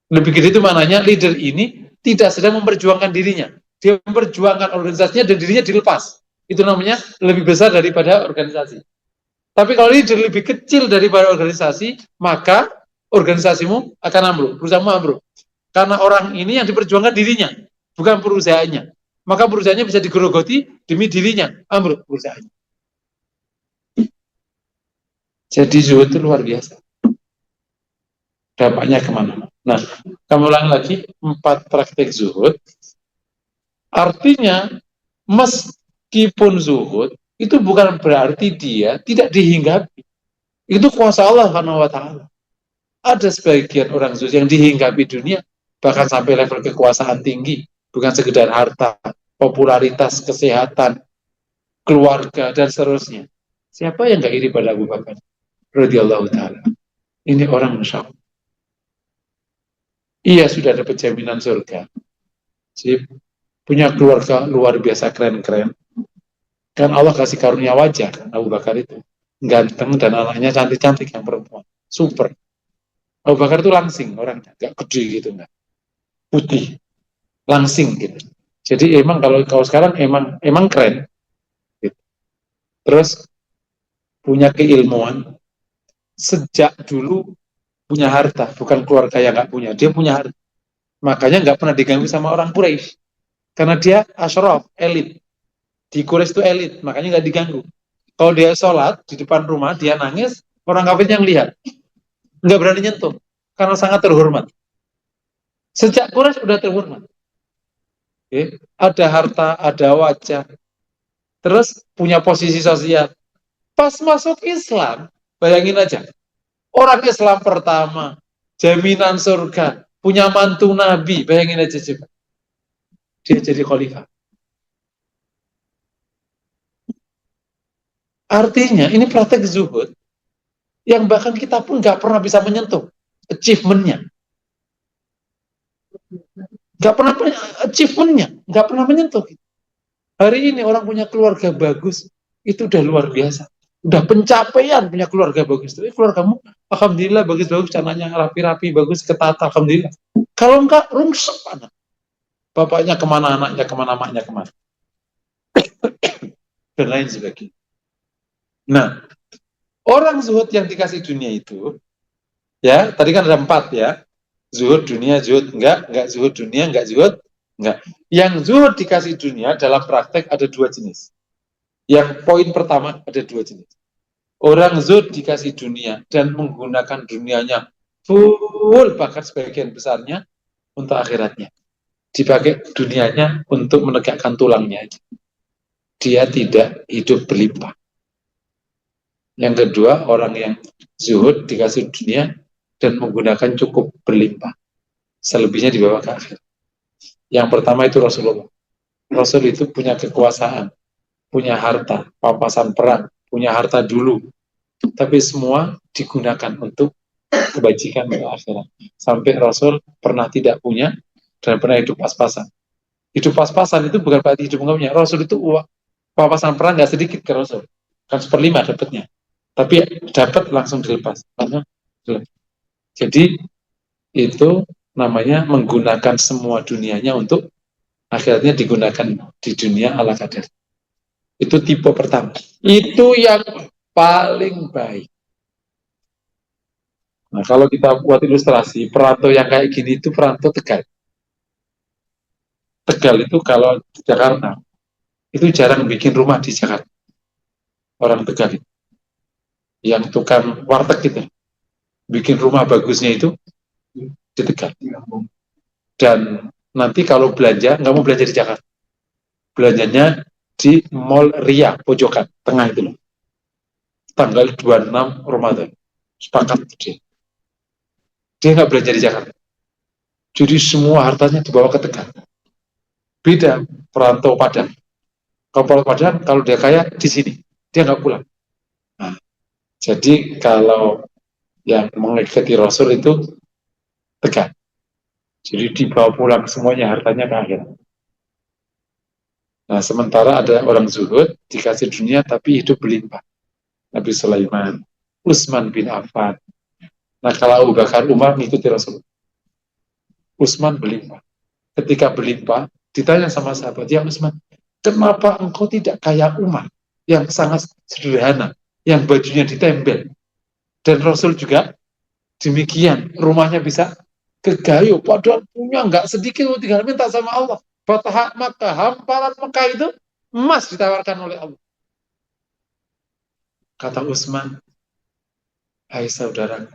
[SPEAKER 1] Lebih gede itu maknanya leader ini tidak sedang memperjuangkan dirinya. Dia memperjuangkan organisasinya dan dirinya dilepas. Itu namanya lebih besar daripada organisasi. Tapi kalau leader lebih kecil daripada organisasi, maka organisasimu akan ambruk, perusahaanmu ambruk. Karena orang ini yang diperjuangkan dirinya, bukan perusahaannya. Maka perusahaannya bisa digerogoti demi dirinya, ambruk perusahaannya. Jadi zuhud itu luar biasa. Dampaknya kemana-mana. Nah, kamu ulang lagi 4 praktek zuhud. Artinya, meskipun zuhud, itu bukan berarti dia tidak dihinggapi. Itu kuasa Allah Subhanahu wa Ta'ala. Ada sebagian orang zuhud yang dihinggapi dunia, bahkan sampai level kekuasaan tinggi, bukan sekedar harta, popularitas, kesehatan, keluarga, dan seterusnya. Siapa yang gak iri pada Abu Bakar radhiyallahu ta'ala? Ini orang Masya Allah. Ia sudah dapat jaminan surga. Jadi, punya keluarga luar biasa keren-keren. Kan Allah kasih karunia wajah Abu Bakar itu. Ganteng dan anaknya cantik-cantik yang perempuan. Super. Abu Bakar itu langsing orangnya. Gak gede gitu. Enggak. Putih. Langsing gitu. Jadi emang kalau sekarang emang keren. Gitu. Terus punya keilmuan. Sejak dulu punya harta. Bukan keluarga yang gak punya. Dia punya harta. Makanya gak pernah diganggu sama orang Quraisy. Karena dia asyraf, elit. Di Quraisy itu elit, makanya nggak diganggu. Kalau dia sholat di depan rumah, dia nangis, orang kafir yang lihat. Nggak berani nyentuh, karena sangat terhormat. Sejak Quraisy sudah terhormat. Oke. Ada harta, ada wajah, terus punya posisi sosial. Pas masuk Islam, bayangin aja, orang Islam pertama, jaminan surga, punya mantu Nabi, bayangin aja coba. Dia jadi khalifah. Artinya ini praktek zuhud yang bahkan kita pun nggak pernah bisa menyentuh achievement-nya. nggak pernah punya achievementnya, nggak pernah menyentuh. Hari ini orang punya keluarga bagus, itu udah luar biasa. Udah pencapaian punya keluarga bagus. Tapi keluargamu, alhamdulillah bagus-bagus, cananya rapi-rapi, bagus, ketata, alhamdulillah. Kalau enggak, rungsek anak. Bapaknya kemana, anaknya kemana, maknya kemana. Dan lain sebagainya. Nah, orang zuhud yang dikasih dunia itu, ya, tadi kan ada 4 ya. Zuhud dunia, zuhud enggak zuhud dunia, enggak zuhud, enggak. Yang zuhud dikasih dunia dalam praktek ada 2 jenis. Yang poin pertama ada 2 jenis. Orang zuhud dikasih dunia dan menggunakan dunianya full, bahkan sebagian besarnya untuk akhiratnya. Dipakai dunianya untuk menegakkan tulangnya. Dia tidak hidup berlimpah. Yang kedua, orang yang zuhud dikasih dunia dan menggunakan cukup berlimpah. Selebihnya dibawa ke akhir. Yang pertama itu Rasulullah. Rasul itu punya kekuasaan, punya harta, papasan perang, punya harta dulu. Tapi semua digunakan untuk kebajikan di akhirat. Sampai Rasul pernah tidak punya dan pernah hidup pas-pasan. Hidup pas-pasan itu bukan berarti hidup enggak punya. Rasul itu papasan perang nggak sedikit ke Rasul. Kan 1/5 dapatnya. Tapi dapat langsung dilepas. Jadi itu namanya menggunakan semua dunianya untuk akhiratnya digunakan di dunia ala kadar. Itu tipe pertama. Itu yang paling baik. Nah, kalau kita buat ilustrasi, perantau yang kayak gini itu perantau Tegal. Tegal itu kalau di Jakarta, itu jarang bikin rumah di Jakarta. Orang Tegal itu. Yang tukang warteg gitu. Bikin rumah bagusnya itu di Tegal. Dan nanti kalau belanja, nggak mau belanja di Jakarta. Belanjanya di Mall Ria, Pojokan, tengah itu loh. Tanggal 26 Ramadan. Sepakat dia. Dia nggak belanja di Jakarta. Jadi semua hartanya dibawa ke Tegal. Beda perantau Padang. Kalau Padang, kalau dia kaya di sini, dia nggak pulang. Nah, jadi kalau yang mengikuti Rasul itu Tegal. Jadi dibawa pulang semuanya hartanya ke akhirat. Nah, sementara ada orang zuhud dikasih dunia tapi hidup berlimpah. Nabi Sulaiman, Utsman bin Affan. Nah, kalau Abu Bakar Umar mengikuti Rasul. Utsman berlimpah. Ketika berlimpah, ditanya sama sahabat, ya Utsman, kenapa engkau tidak kayak Umar yang sangat sederhana, yang bajunya ditempel? Dan Rasul juga demikian, rumahnya bisa kegayu, padahal punya nggak sedikit, tinggal minta sama Allah. Fatah Makkah, hamparan Mekah itu emas ditawarkan oleh Allah. Kata Utsman, hai saudara,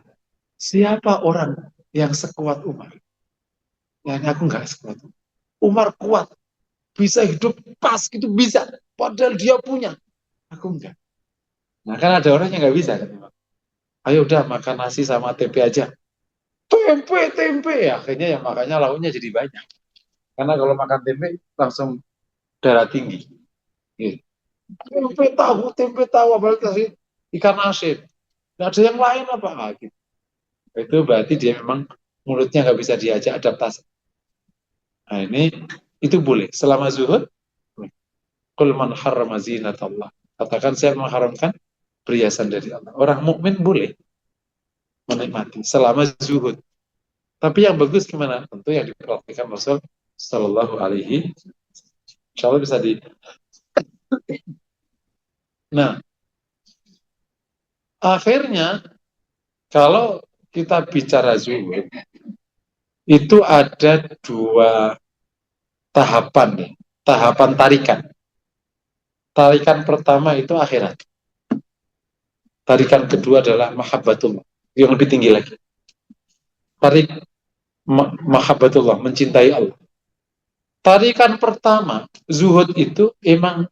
[SPEAKER 1] siapa orang yang sekuat Umar? Ya, aku nggak sekuat Umar. Umar kuat, bisa hidup pas gitu, bisa. Padahal dia punya. Aku enggak. Nah, kan ada orang yang nggak bisa. Kan? Ayo udah makan nasi sama tempe aja. Tempe. Akhirnya ya makanya lauknya jadi banyak. Karena kalau makan tempe langsung darah tinggi. Gitu. Tempe tahu, apalagi kasih ikan asin. Nggak ada yang lain apa? Nah, gitu. Itu berarti dia memang mulutnya nggak bisa diajak adaptasi. Nah ini itu boleh. Selama zuhud, Qul man harrama zinatallah. Katakan saya mengharamkan perhiasan dari Allah. Orang mukmin boleh menikmati selama zuhud. Tapi yang bagus gimana? Tentu yang dipraktikkan Rasul Sallallahu Alaihi. Insya Allah bisa di. Nah, akhirnya kalau kita bicara zuhud, itu ada 2 tahapan nih, tahapan tarikan. Tarikan pertama itu akhirat. Tarikan kedua adalah mahabbatullah, yang lebih tinggi lagi. Tarik mahabbatullah, mencintai Allah. Tarikan pertama, zuhud itu emang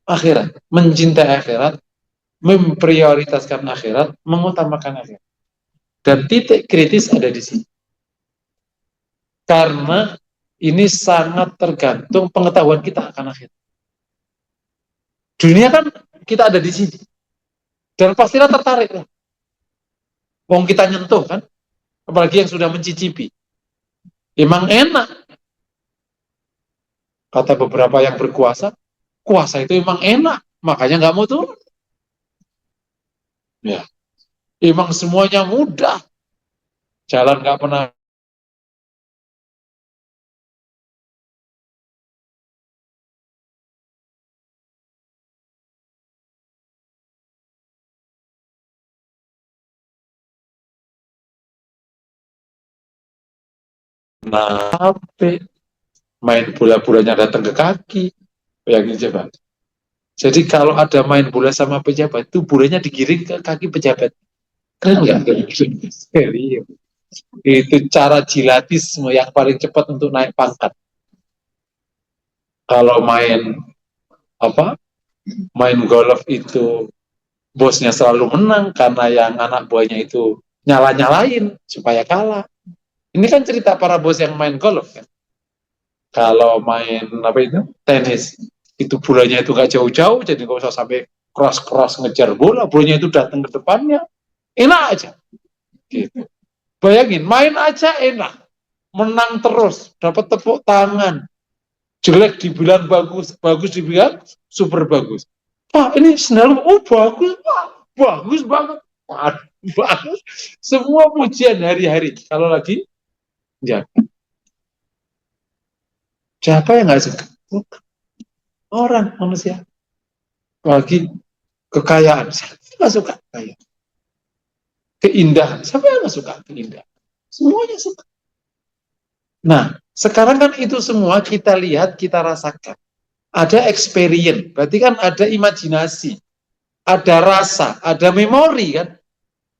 [SPEAKER 1] akhirat, mencintai akhirat, memprioritaskan akhirat, mengutamakan akhirat. Dan titik kritis ada di sini. Karena ini sangat tergantung pengetahuan kita akan akhirat. Dunia kan kita ada di sini. Dan pastilah tertarik. Wong kita nyentuh kan, apalagi yang sudah mencicipi. Emang enak. Kata beberapa yang berkuasa, kuasa itu emang enak, makanya nggak mau turun. Ya, emang semuanya mudah, jalan nggak pernah sampai main bola-bolanya datang ke kaki. Bayangin coba. Jadi kalau ada main bola sama pejabat, itu bolanya digiring ke kaki pejabat. Keren nggak? Serius. Itu cara jilatisme yang paling cepat untuk naik pangkat. Kalau apa? Main golf itu bosnya selalu menang karena yang anak buahnya itu nyala-nyalain supaya kalah. Ini kan cerita para bos yang main golf kan. Kalau main apa itu tenis, itu bolanya itu gak jauh-jauh, jadi nggak usah sampai cross-cross ngejar bola, bolanya itu datang ke depannya, enak aja. Gitu. Bayangin, main aja enak, menang terus, dapat tepuk tangan, jelek dibilang bagus, bagus dibilang super bagus. Pak, ini sendal, oh bagus, Pak, bagus banget. Waduh, bagus. Semua pujian hari-hari. Kalau lagi, ya, siapa yang nggak suka? Orang, manusia. Lagi kekayaan, siapa yang nggak suka kaya? Keindahan, siapa yang nggak suka keindahan? Semuanya suka. Nah, sekarang kan itu semua kita lihat, kita rasakan. Ada experience, berarti kan ada imajinasi, ada rasa, ada memori kan.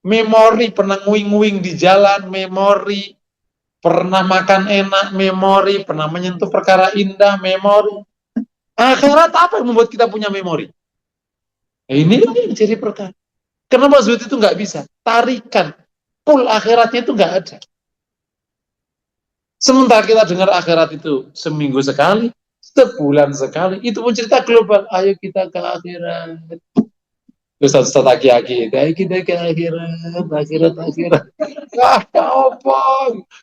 [SPEAKER 1] Memori pernah nguing-nguing di jalan, memori pernah makan enak, memori pernah menyentuh perkara indah, memori. Akhirat apa yang membuat kita punya memori? Nah, ini yang jadi perkara. Kenapa zuhud itu nggak bisa? Tarikan, pull akhiratnya itu nggak ada. Sementara kita dengar akhirat itu seminggu sekali, sebulan sekali, itu pun cerita global. Ayo kita ke akhirat. Ustaz-ustaz aki-aki, ayo kita ke akhirat, akhirat, akhirat. Ada apa?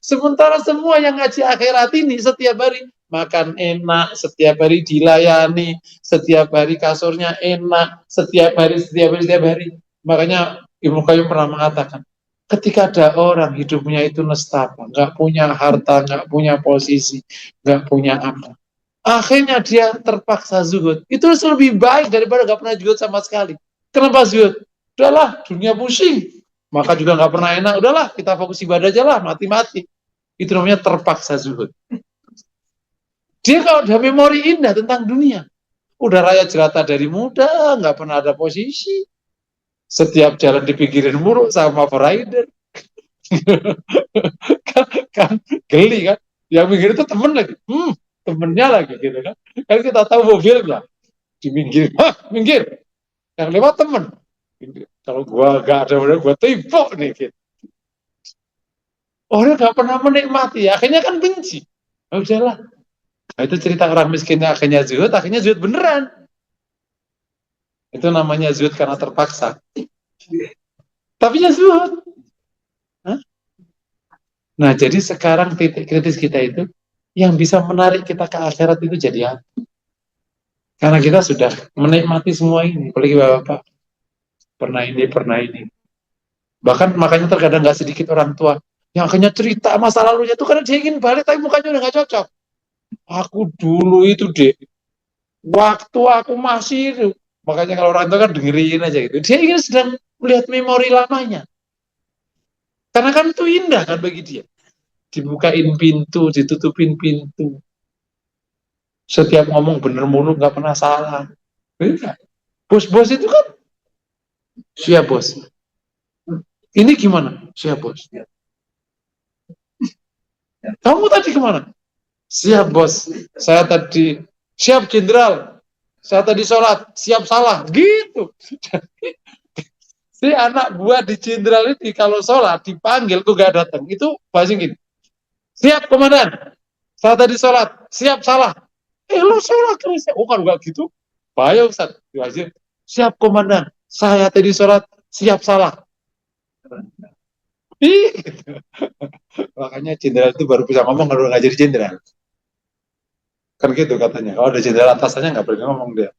[SPEAKER 1] Sementara semua yang ngaji akhirat ini setiap hari makan enak, setiap hari dilayani, setiap hari kasurnya enak, setiap hari, setiap hari, setiap hari. Makanya Ibnu Qayyim pernah mengatakan, ketika ada orang hidupnya itu nestapa, nggak punya harta, nggak punya posisi, nggak punya apa, akhirnya dia terpaksa zuhud. Itu lebih baik daripada nggak pernah zuhud sama sekali. Kenapa zuhud? Udahlah, dunia pusing. Maka juga nggak pernah enak. Udahlah, kita fokus ibadah aja lah, mati-mati. Itu namanya terpaksa zuhud. Dia kalau udah memori indah tentang dunia, udah raya jelata dari muda, nggak pernah ada posisi. Setiap jalan dipikirin mulu sama rider. kan geli kan. Yang mikir itu temen lagi. Temennya lagi gitu kan. Kan kita tahu mobilnya. Di minggir. Minggir. Yang lewat temen. Kalau gua gak ada modal, gua timpuk nih gitu. Orang gak pernah menikmati, akhirnya kan benci. Oh, udahlah. Nah, itu cerita orang miskinnya akhirnya zuhud beneran. Itu namanya zuhud karena terpaksa. Tapi ya zuhud. Hah? Nah, jadi sekarang titik kritis kita itu, yang bisa menarik kita ke akhirat itu jadi apa? Karena kita sudah menikmati semua ini, apalagi bapak pernah ini, pernah ini. Bahkan makanya terkadang nggak sedikit orang tua yang akhirnya cerita masa lalunya itu karena dia ingin balik tapi mukanya udah nggak cocok. Aku dulu itu deh, waktu aku masih, makanya kalau orang tua kan dengerin aja gitu. Dia ingin sedang melihat memori lamanya. Karena kan itu indah kan bagi dia. Dibukain pintu, ditutupin pintu. Setiap ngomong bener mulu, nggak pernah salah. Enggak. Bos-bos itu kan, siap bos. Ini gimana? Siap bos. Kamu tadi kemana? Siap bos. Saya tadi, siap jenderal. Saya tadi sholat, siap salah. Gitu. Si anak buah di jenderal ini kalau sholat dipanggil kok gak datang. Itu bahasa gini. Siap komandan. Saya tadi sholat, siap salah. Lu sholat terus. Oh kan gak gitu. Bahaya Ustaz. Siap komandan. Saya tadi sholat, siap salah. Gitu. Makanya jenderal itu baru bisa ngomong kalau nggak jadi jenderal. Kan gitu katanya. Kalau ada jenderal atasannya nggak boleh ngomong dia.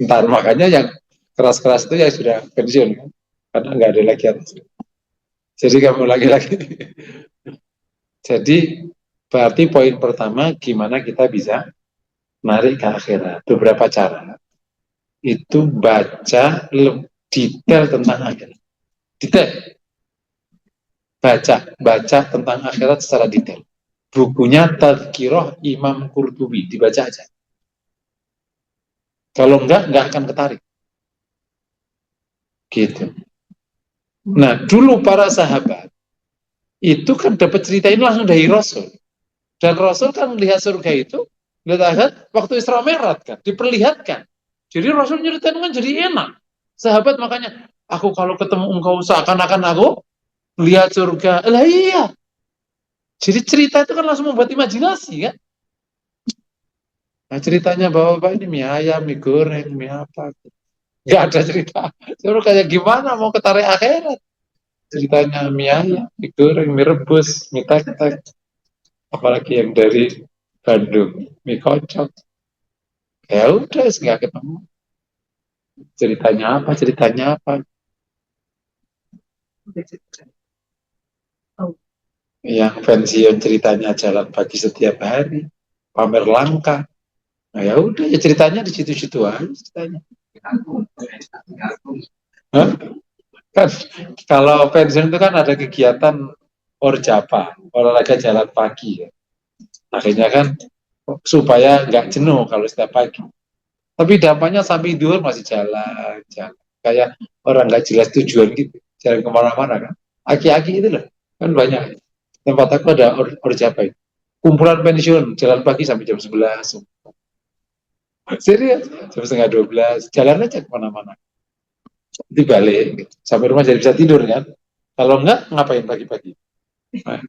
[SPEAKER 1] Entar makanya yang keras-keras itu ya sudah pensiun kan. Karena nggak ada lagi atas. Jadi kamu lagi-lagi. Jadi berarti poin pertama gimana kita bisa narik ke akhirat. Beberapa cara. Itu baca detail tentang akhirat. Detail. Baca tentang akhirat secara detail. Bukunya Tadhkirah Imam Qurtubi, dibaca aja. Kalau enggak akan ketarik. Gitu. Nah, dulu para sahabat itu kan dapat cerita ini langsung dari Rasul. Dan Rasul kan melihat surga itu, lihat akhirat waktu Isra Mi'raj kan, diperlihatkan. Jadi Rasul nyeritain kan jadi enak. Sahabat makanya, aku kalau ketemu engkau seakan-akan aku lihat surga. Lah iya. Jadi cerita itu kan langsung membuat imajinasi kan. Nah ceritanya bapak ini mie ayam, mie goreng, mie apa. Gak ada cerita. Terus kayak gimana mau ketarik akhirat. Ceritanya mie ayam, mie goreng, mie rebus, mie tek-tek. Apalagi yang dari Bandung, mie kocok. Ya udah, nggak ketemu. Ceritanya apa. Yang pensiun ceritanya jalan pagi setiap hari, pamer langka. Nah, ya udah ya ceritanya di situ-situ aja ceritanya. Hah? Kan kalau pensiun itu kan ada kegiatan Orjapa, olahraga jalan pagi ya. Akhirnya kan supaya nggak jenuh kalau setiap pagi. Tapi dampaknya sampai tidur masih jalan. Kayak orang nggak jelas tujuan gitu, jalan kemana-mana kan. Aki-aki itu loh, kan banyak. Tempat aku ada Orjapa itu. Kumpulan pensiun, jalan pagi sampai jam 11. Serius, jam setengah 12, jalan aja kemana-mana. Nanti balik, gitu. Sampai rumah jadi bisa tidur kan. Kalau enggak, ngapain pagi-pagi? Nah,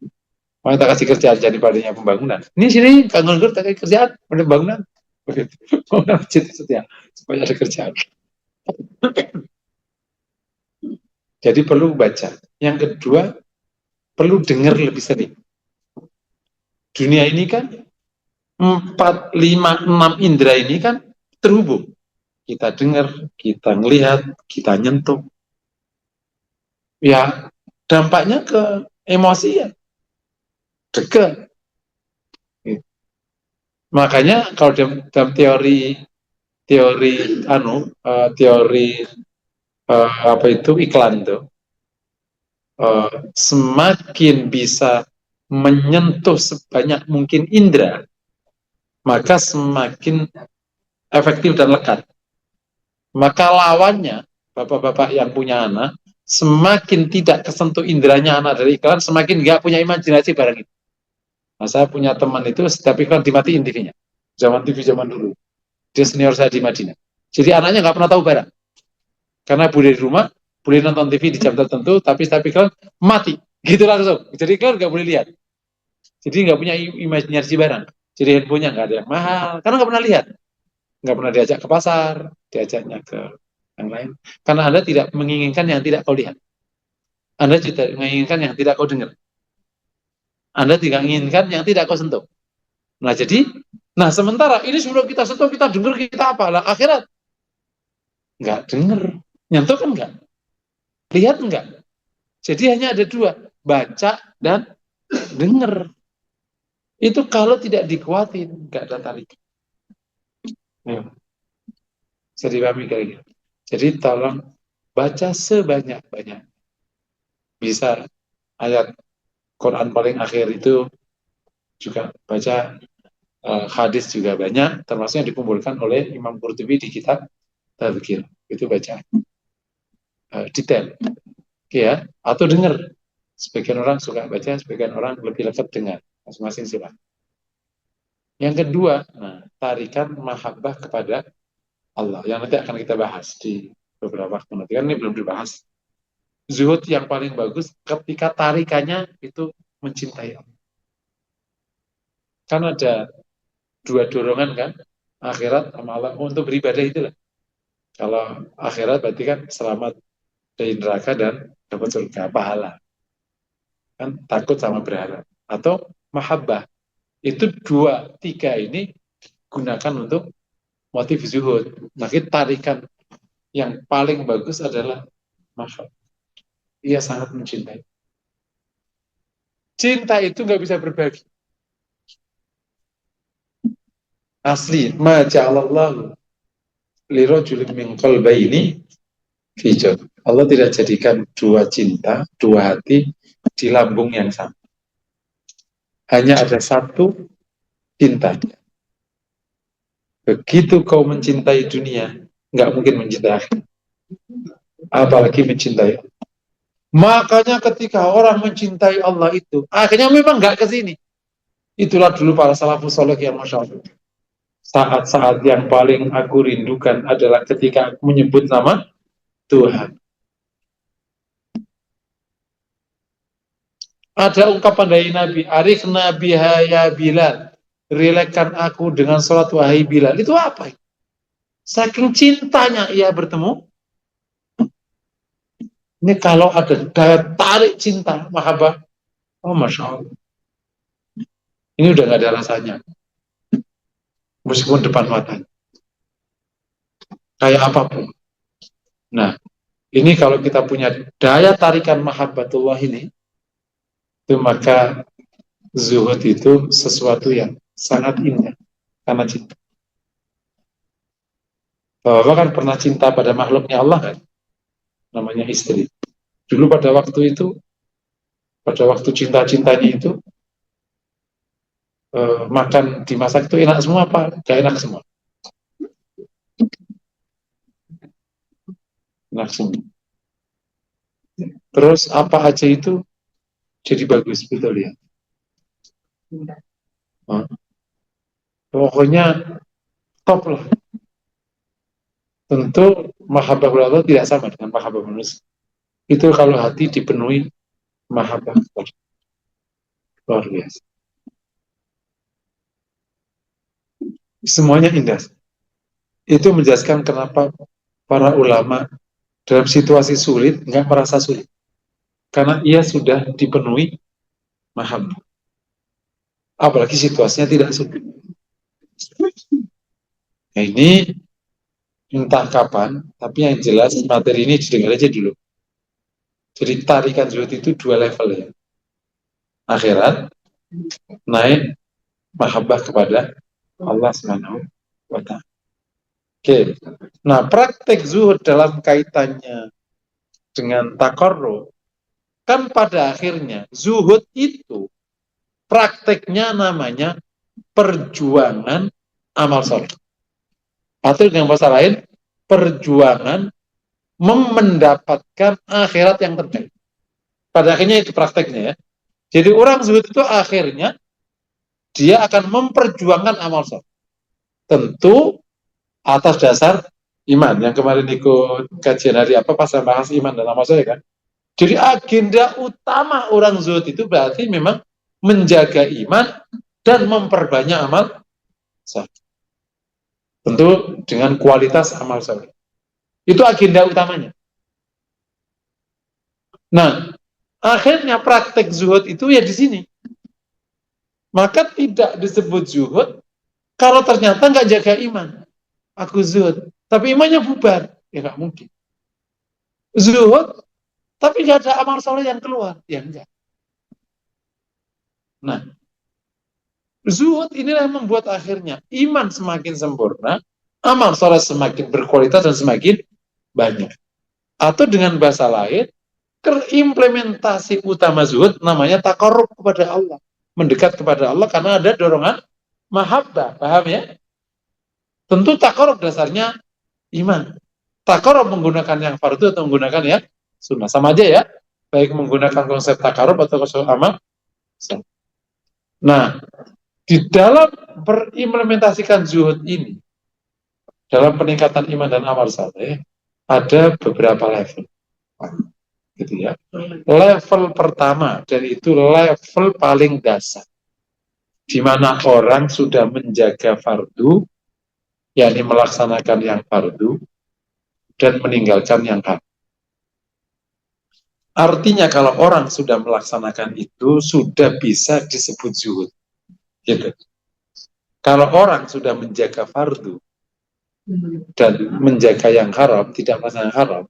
[SPEAKER 1] mau tak kasih kerjaan jadi padanya pembangunan. Ini sini, Kang Nganggur tak kasih kerjaan, pada pembangunan. Begitu. Pembangunan masjid setia, supaya ada kerjaan. Jadi perlu baca. Yang kedua, perlu dengar lebih sering. Dunia ini kan 4, 5, 6 indera ini kan terhubung. Kita dengar, kita melihat, kita nyentuh. Ya, dampaknya ke emosi ya, dekat. Makanya kalau dalam teori teori teori apa itu iklan itu semakin bisa menyentuh sebanyak mungkin indera, maka semakin efektif dan lekat. Maka lawannya, bapak-bapak yang punya anak, semakin tidak kesentuh inderanya anak dari iklan, semakin nggak punya imajinasi barang itu. Nah, saya punya teman itu setiap iklan dimatiin TV-nya. Zaman TV zaman dulu. Dia senior saya di Madinah. Jadi anaknya nggak pernah tahu barang. Karena boleh di rumah, boleh nonton TV di jam tertentu, tapi setiap iklan mati. Gitu langsung. Jadi iklan nggak boleh lihat. Jadi nggak punya imajinasi barang. Jadi handphonenya nggak ada yang mahal. Karena nggak pernah lihat. Nggak pernah diajak ke pasar, diajaknya ke yang lain. Karena Anda tidak menginginkan yang tidak kau lihat. Anda tidak menginginkan yang tidak kau dengar. Anda tidak menginginkan yang tidak kau sentuh. Nah jadi, sementara ini sebelum kita sentuh, kita dengar, kita apa? Lah akhirat. Nggak dengar. Nyentuh kan nggak? Lihat nggak? Jadi hanya ada dua, baca dan dengar. Itu kalau tidak dikuatin, nggak ada tarik. Ya, bisa dipahami kayak gitu. Jadi tolong baca sebanyak-banyak. Bisa ayat Quran paling akhir itu juga baca, hadis juga banyak, termasuk yang dikumpulkan oleh Imam Qurtubi di kitab Tadzkir. Itu baca detail. Ya, atau dengar. Sebagian orang suka baca, sebagian orang lebih lekat dengar. Masing-masing sila. Yang kedua, tarikan mahabbah kepada Allah. Yang nanti akan kita bahas di beberapa waktu nanti. Kan ini belum dibahas. Zuhud yang paling bagus ketika tarikannya itu mencintai Allah. Kan ada dua dorongan kan, akhirat sama Allah. Untuk beribadah itulah. Kalau akhirat berarti kan selamat dari neraka dan dapat surga, pahala. Kan takut sama berharap. Atau mahabbah. Itu dua, tiga ini gunakan untuk motif zuhud. Maka tarikan yang paling bagus adalah mahabbah. Ia sangat mencintai. Cinta itu nggak bisa berbagi. Asli, ma ja'alallahu li rajulin min qalbayni fi jawf. Allah tidak jadikan dua cinta, dua hati di lambung yang sama. Hanya ada satu cinta. Begitu kau mencintai dunia, nggak mungkin mencintai akhirat. Apalagi mencintai Allah. Makanya ketika orang mencintai Allah itu, akhirnya memang nggak ke sini. Itulah dulu para salafus saleh yang Masya Allah. Saat-saat yang paling aku rindukan adalah ketika aku menyebut nama Tuhan. Ada ungkapan dari Nabi, Arif Nabi ya Bilal, relakan aku dengan sholat wahai Bilal. Itu apa? Saking cintanya ia bertemu. Ini kalau ada daya tarik cinta, mahabbah, oh Masya Allah. Ini udah gak ada rasanya. Meskipun depan mata. Kayak apapun. Nah, ini kalau kita punya daya tarikan mahabbatullah ini, itu maka zuhud itu sesuatu yang sangat indah karena cinta. Bapak kan pernah cinta pada makhluknya Allah kan, namanya istri. Dulu pada waktu itu, pada waktu cinta-cintanya itu, makan dimasak itu enak semua apa? Gak enak semua. Enak semua. Terus apa aja itu jadi bagus, betul ya. Pokoknya top lah. Tentu mahabbah Allah tidak sama dengan mahabbah manusia. Itu kalau hati dipenuhi mahabbah luar biasa. Semuanya indah. Itu menjelaskan kenapa para ulama dalam situasi sulit nggak merasa sulit. Karena ia sudah dipenuhi mahabbah. Apalagi situasinya tidak sulit. Nah, ini entah kapan, tapi yang jelas materi ini didengar aja dulu. Jadi tarikan zuhud itu dua level ya. Akhirat, naik mahabbah kepada Allah Subhanahu wa Ta'ala. Oke. Nah, praktek zuhud dalam kaitannya dengan takarrub, kan pada akhirnya zuhud itu prakteknya namanya perjuangan amal soleh. Atau dengan bahasa lain, perjuangan mendapatkan akhirat yang terbaik. Pada akhirnya itu prakteknya ya. Jadi orang zuhud itu akhirnya dia akan memperjuangkan amal soleh. Tentu atas dasar iman. Yang kemarin ikut kajian hari apa pas bahas iman dan amal soleh kan. Jadi agenda utama orang zuhud itu berarti memang menjaga iman dan memperbanyak amal soleh. Tentu dengan kualitas amal soleh. Itu agenda utamanya. Nah, akhirnya praktek zuhud itu ya di sini. Maka tidak disebut zuhud kalau ternyata nggak jaga iman. Aku zuhud, tapi imannya bubar. Ya nggak mungkin. Zuhud, tapi nggak ada amal soleh yang keluar. Ya enggak. Nah, zuhud inilah yang membuat akhirnya iman semakin sempurna, amal soleh semakin berkualitas dan semakin banyak. Atau dengan bahasa lain, implementasi utama zuhud namanya takarrub kepada Allah. Mendekat kepada Allah karena ada dorongan mahabbah. Paham ya? Tentu takarrub dasarnya iman. Takarrub menggunakan yang fardu atau menggunakan yang sunnah. Sama aja ya. Baik menggunakan konsep takarrub atau konsep amal. Nah, di dalam berimplementasikan zuhud ini, dalam peningkatan iman dan amal saleh, ada beberapa level. Gitu ya. Level pertama, dan itu level paling dasar. Di mana orang sudah menjaga fardu, yakni melaksanakan yang fardu, dan meninggalkan yang haram. Artinya kalau orang sudah melaksanakan itu, sudah bisa disebut zuhud. Gitu. Kalau orang sudah menjaga fardu dan menjaga yang haram, tidak melaksanakan yang haram,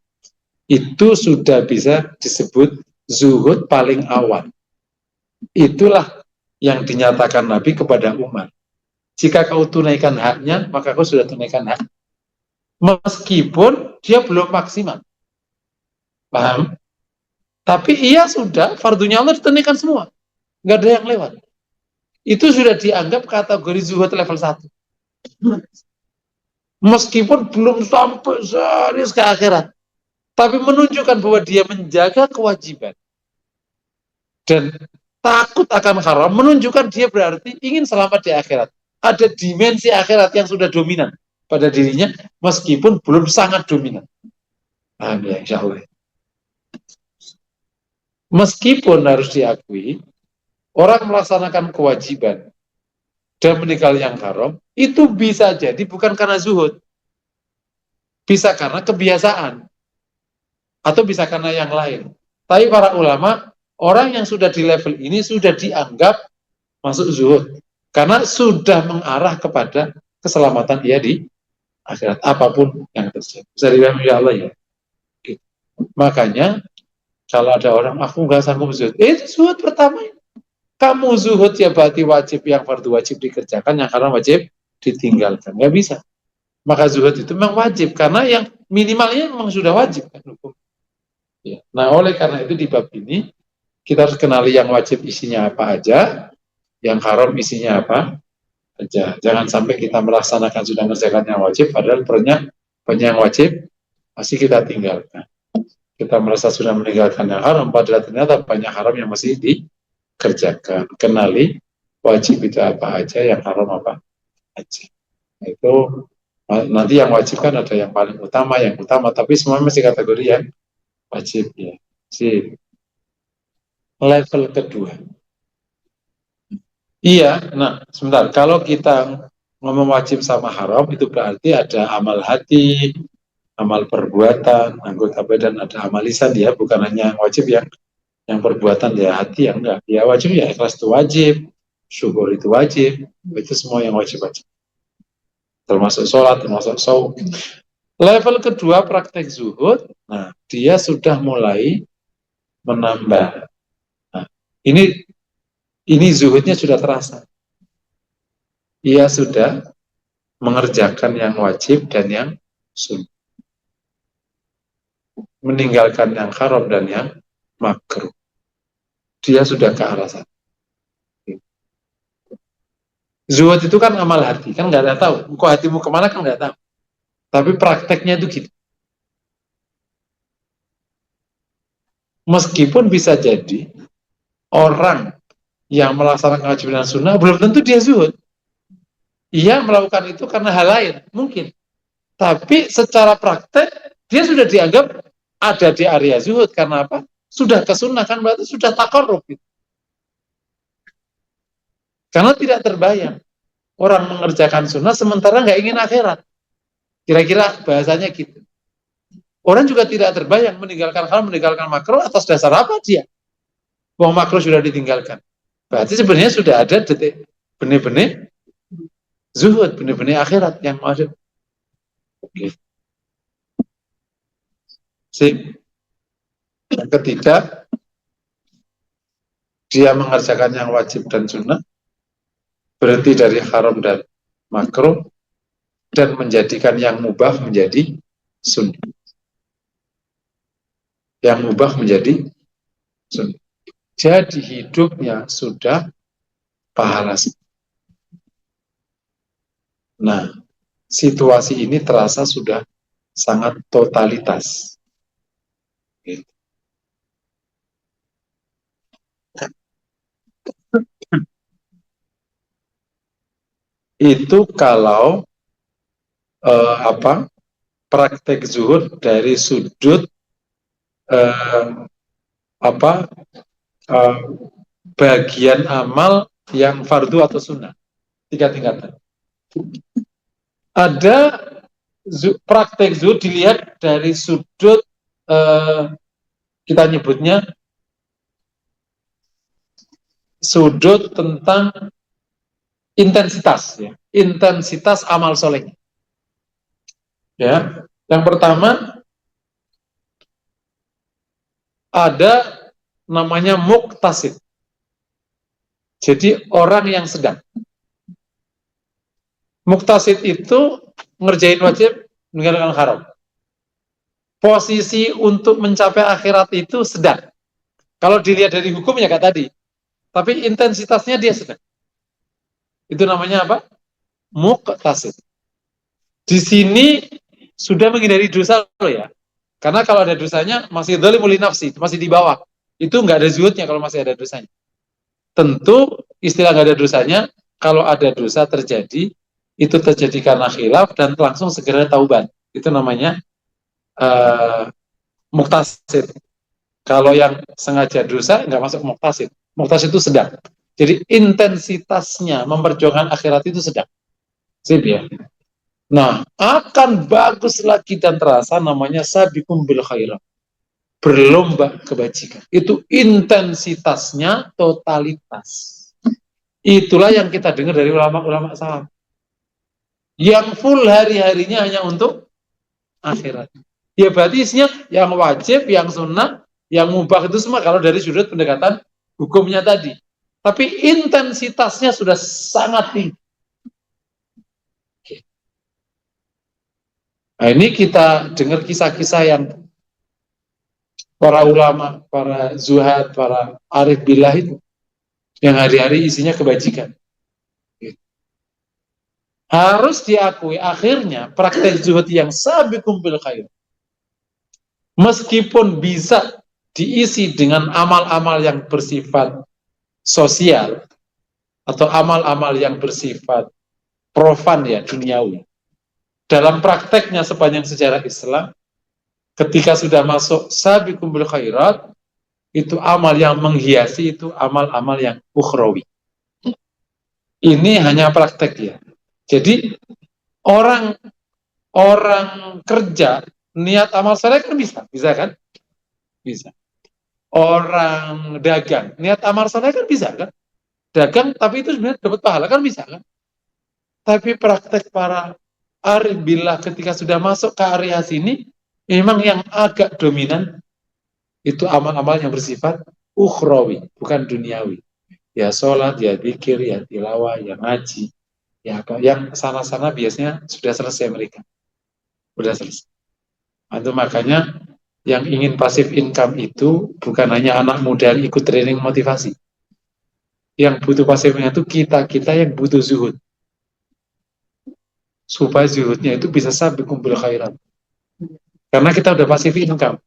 [SPEAKER 1] itu sudah bisa disebut zuhud paling awal. Itulah yang dinyatakan Nabi kepada umat. Jika kau tunaikan haknya, maka kau sudah tunaikan hak. Meskipun dia belum maksimal. Paham? Tapi ia sudah, fardunya Allah ditunaikan semua. Nggak ada yang lewat. Itu sudah dianggap kategori zuhud level 1. Meskipun belum sampai serius ke akhirat. Tapi menunjukkan bahwa dia menjaga kewajiban. Dan takut akan haram, menunjukkan dia berarti ingin selamat di akhirat. Ada dimensi akhirat yang sudah dominan pada dirinya, meskipun belum sangat dominan. Amin, insya Allah. Meskipun harus diakui, orang melaksanakan kewajiban dan meninggal yang haram, itu bisa jadi bukan karena zuhud. Bisa karena kebiasaan. Atau bisa karena yang lain. Tapi para ulama, orang yang sudah di level ini sudah dianggap masuk zuhud. Karena sudah mengarah kepada keselamatan dia di akhirat. Apapun yang terjadi. Bisa dipahami ya Allah ya. Gitu. Makanya, kalau ada orang, aku nggak sanggup zuhud. Itu zuhud pertama. Kamu zuhud ya berarti wajib, yang fardu wajib dikerjakan, yang haram wajib ditinggalkan. Nggak bisa. Maka zuhud itu memang wajib. Karena yang minimalnya memang sudah wajib. Kan, hukum. Ya. Nah, oleh karena itu di bab ini, kita harus kenali yang wajib isinya apa aja, yang haram isinya apa aja. Jangan sampai kita melaksanakan sudah mengerjakan yang wajib, padahal banyak yang wajib masih kita tinggalkan. Kita merasa sudah meninggalkan yang haram, padahal ternyata banyak haram yang masih dikerjakan. Kenali wajib itu apa aja, yang haram apa aja. Itu nanti yang wajib kan ada yang paling utama, yang utama, tapi semua masih kategori yang wajib ya. Si level kedua. Iya, nah sebentar. Kalau kita ngomong wajib sama haram, itu berarti ada amal hati, amal perbuatan, anggota badan, ada amal lisan ya, bukan hanya wajib yang perbuatan ya hati yang enggak. Ya wajib ya ikhlas itu wajib, syukur itu wajib, itu semua yang wajib-wajib. Termasuk sholat, termasuk saum. Level kedua praktek zuhud, nah dia sudah mulai menambah. Nah, ini zuhudnya sudah terasa. Ia sudah mengerjakan yang wajib dan yang sunnah. Meninggalkan yang haram dan yang makruh. Dia sudah ke arah sana. Zuhud itu kan amal hati, kan nggak ada tahu. Kok hatimu kemana kan nggak tahu. Tapi prakteknya itu gitu. Meskipun bisa jadi orang yang melaksanakan kewajiban sunnah belum tentu dia zuhud. Ia melakukan itu karena hal lain, mungkin. Tapi secara praktek dia sudah dianggap ada di area zuhud karena apa? Sudah ke sunnah kan berarti sudah takarrub gitu. Karena tidak terbayang orang mengerjakan sunnah sementara nggak ingin akhirat. Kira-kira bahasanya gitu. Orang juga tidak terbayang meninggalkan hal, meninggalkan makro atas dasar apa dia? Wong makro sudah ditinggalkan. Berarti sebenarnya sudah ada detik benih-benih zuhud, benih-benih akhirat yang ada. Oke. Yang ketiga, dia mengerjakan yang wajib dan sunnah, berhenti dari haram dan makro, dan menjadikan yang mubah menjadi sunnah. Yang mubah menjadi sunnah. Jadi hidupnya sudah pahala. Nah, situasi ini terasa sudah sangat totalitas. Itu kalau praktek zuhud dari sudut apa bagian amal yang fardu atau sunnah, 3 tingkatan. Ada praktek zuhud dilihat dari sudut kita nyebutnya sudut tentang intensitas ya, intensitas amal soleh. Ya, yang pertama ada namanya muktasid. Jadi orang yang sedang. Muktasid itu ngerjain wajib, meninggalkan haram. Posisi untuk mencapai akhirat itu sedang. Kalau dilihat dari hukumnya kayak tadi, tapi intensitasnya dia sedang. Itu namanya apa? Muktasid. Di sini sudah menghindari dosa loh ya. Karena kalau ada dosanya masih dhalimul nafsi, masih di bawah. Itu nggak ada zuhudnya kalau masih ada dosanya. Tentu istilah nggak ada dosanya, kalau ada dosa terjadi, itu terjadi karena khilaf dan langsung segera taubat. Itu namanya muktasid. Kalau yang sengaja dosa nggak masuk muktasid. Muktasid itu sedang. Jadi intensitasnya memperjuangkan akhirat itu sedang. Sip ya. Nah, akan bagus lagi dan terasa namanya sabiqum bil khairat. Berlomba kebajikan. Itu intensitasnya totalitas. Itulah yang kita dengar dari ulama-ulama salaf. Yang full hari-harinya hanya untuk akhirat. Ya berarti isinya yang wajib, yang sunnah, yang mubah itu semua kalau dari sudut pendekatan hukumnya tadi. Tapi intensitasnya sudah sangat tinggi. Nah ini kita dengar kisah-kisah yang para ulama, para zuhad, para arif billah itu yang hari-hari isinya kebajikan. Harus diakui akhirnya praktek zuhud yang sabiqum bil khair meskipun bisa diisi dengan amal-amal yang bersifat sosial atau amal-amal yang bersifat profan ya, duniawi. Dalam prakteknya sepanjang sejarah Islam, ketika sudah masuk sabiqum bil khairat, itu amal yang menghiasi itu amal-amal yang ukhrawi. Ini hanya praktek ya. Jadi orang orang kerja niat amal soleh kan bisa kan? Bisa. Orang dagang niat amal soleh kan bisa kan? Dagang tapi itu sebenarnya dapat pahala kan bisa kan? Tapi praktek para arif billah ketika sudah masuk ke area sini, memang yang agak dominan itu amal-amal yang bersifat ukhrawi, bukan duniawi. Ya sholat, ya zikir, ya tilawah, ya ngaji, ya apa. Yang sana-sana biasanya sudah selesai mereka. Sudah selesai. Itu makanya yang ingin pasif income itu bukan hanya anak muda yang ikut training motivasi. Yang butuh pasifnya itu kita-kita yang butuh zuhud. Supaya zuhudnya itu bisa sampai kumpul khairat. Karena kita udah pasif income.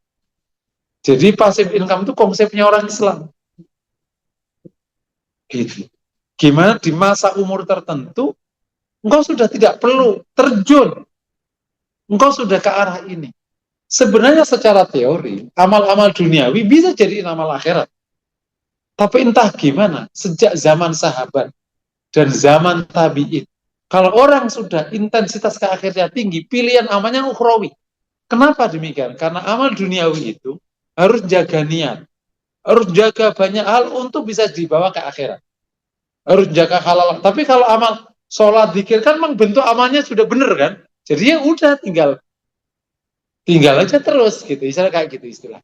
[SPEAKER 1] Jadi pasif income itu konsepnya orang Islam. Gitu. Gimana di masa umur tertentu, engkau sudah tidak perlu terjun. Engkau sudah ke arah ini. Sebenarnya secara teori, amal-amal duniawi bisa jadi amal akhirat. Tapi entah gimana, sejak zaman sahabat dan zaman tabi'in, kalau orang sudah intensitas ke akhirnya tinggi, pilihan amalnya ukhrawi. Kenapa demikian? Karena amal duniawi itu harus jaga niat, harus jaga banyak hal untuk bisa dibawa ke akhirat. Harus jaga halal. Tapi kalau amal sholat, zikir kan memang bentuk amalnya sudah benar kan? Jadi ya udah tinggal aja terus gitu. Istilah kayak gitu istilah.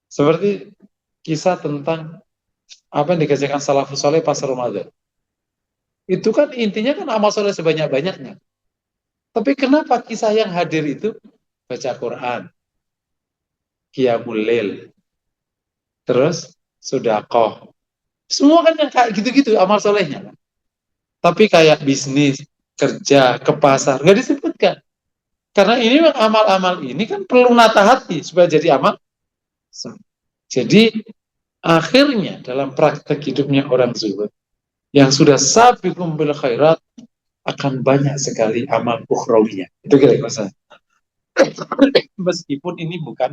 [SPEAKER 1] Seperti kisah tentang apa yang dikerjakan salafus soleh pas Ramadan. Itu kan intinya kan amal soleh sebanyak-banyaknya. Tapi kenapa kisah yang hadir itu baca Quran, qiyamul lail, terus sedekah. Semua kan yang kayak gitu-gitu amal solehnya kan. Tapi kayak bisnis, kerja, ke pasar, nggak disebutkan. Karena ini memang amal-amal ini kan perlu nata hati supaya jadi amal. Jadi akhirnya dalam praktek hidupnya orang zuhud yang sudah sabiqum bil khairat akan banyak sekali amal ukhrawiyah. Itu kira-kira. Meskipun ini bukan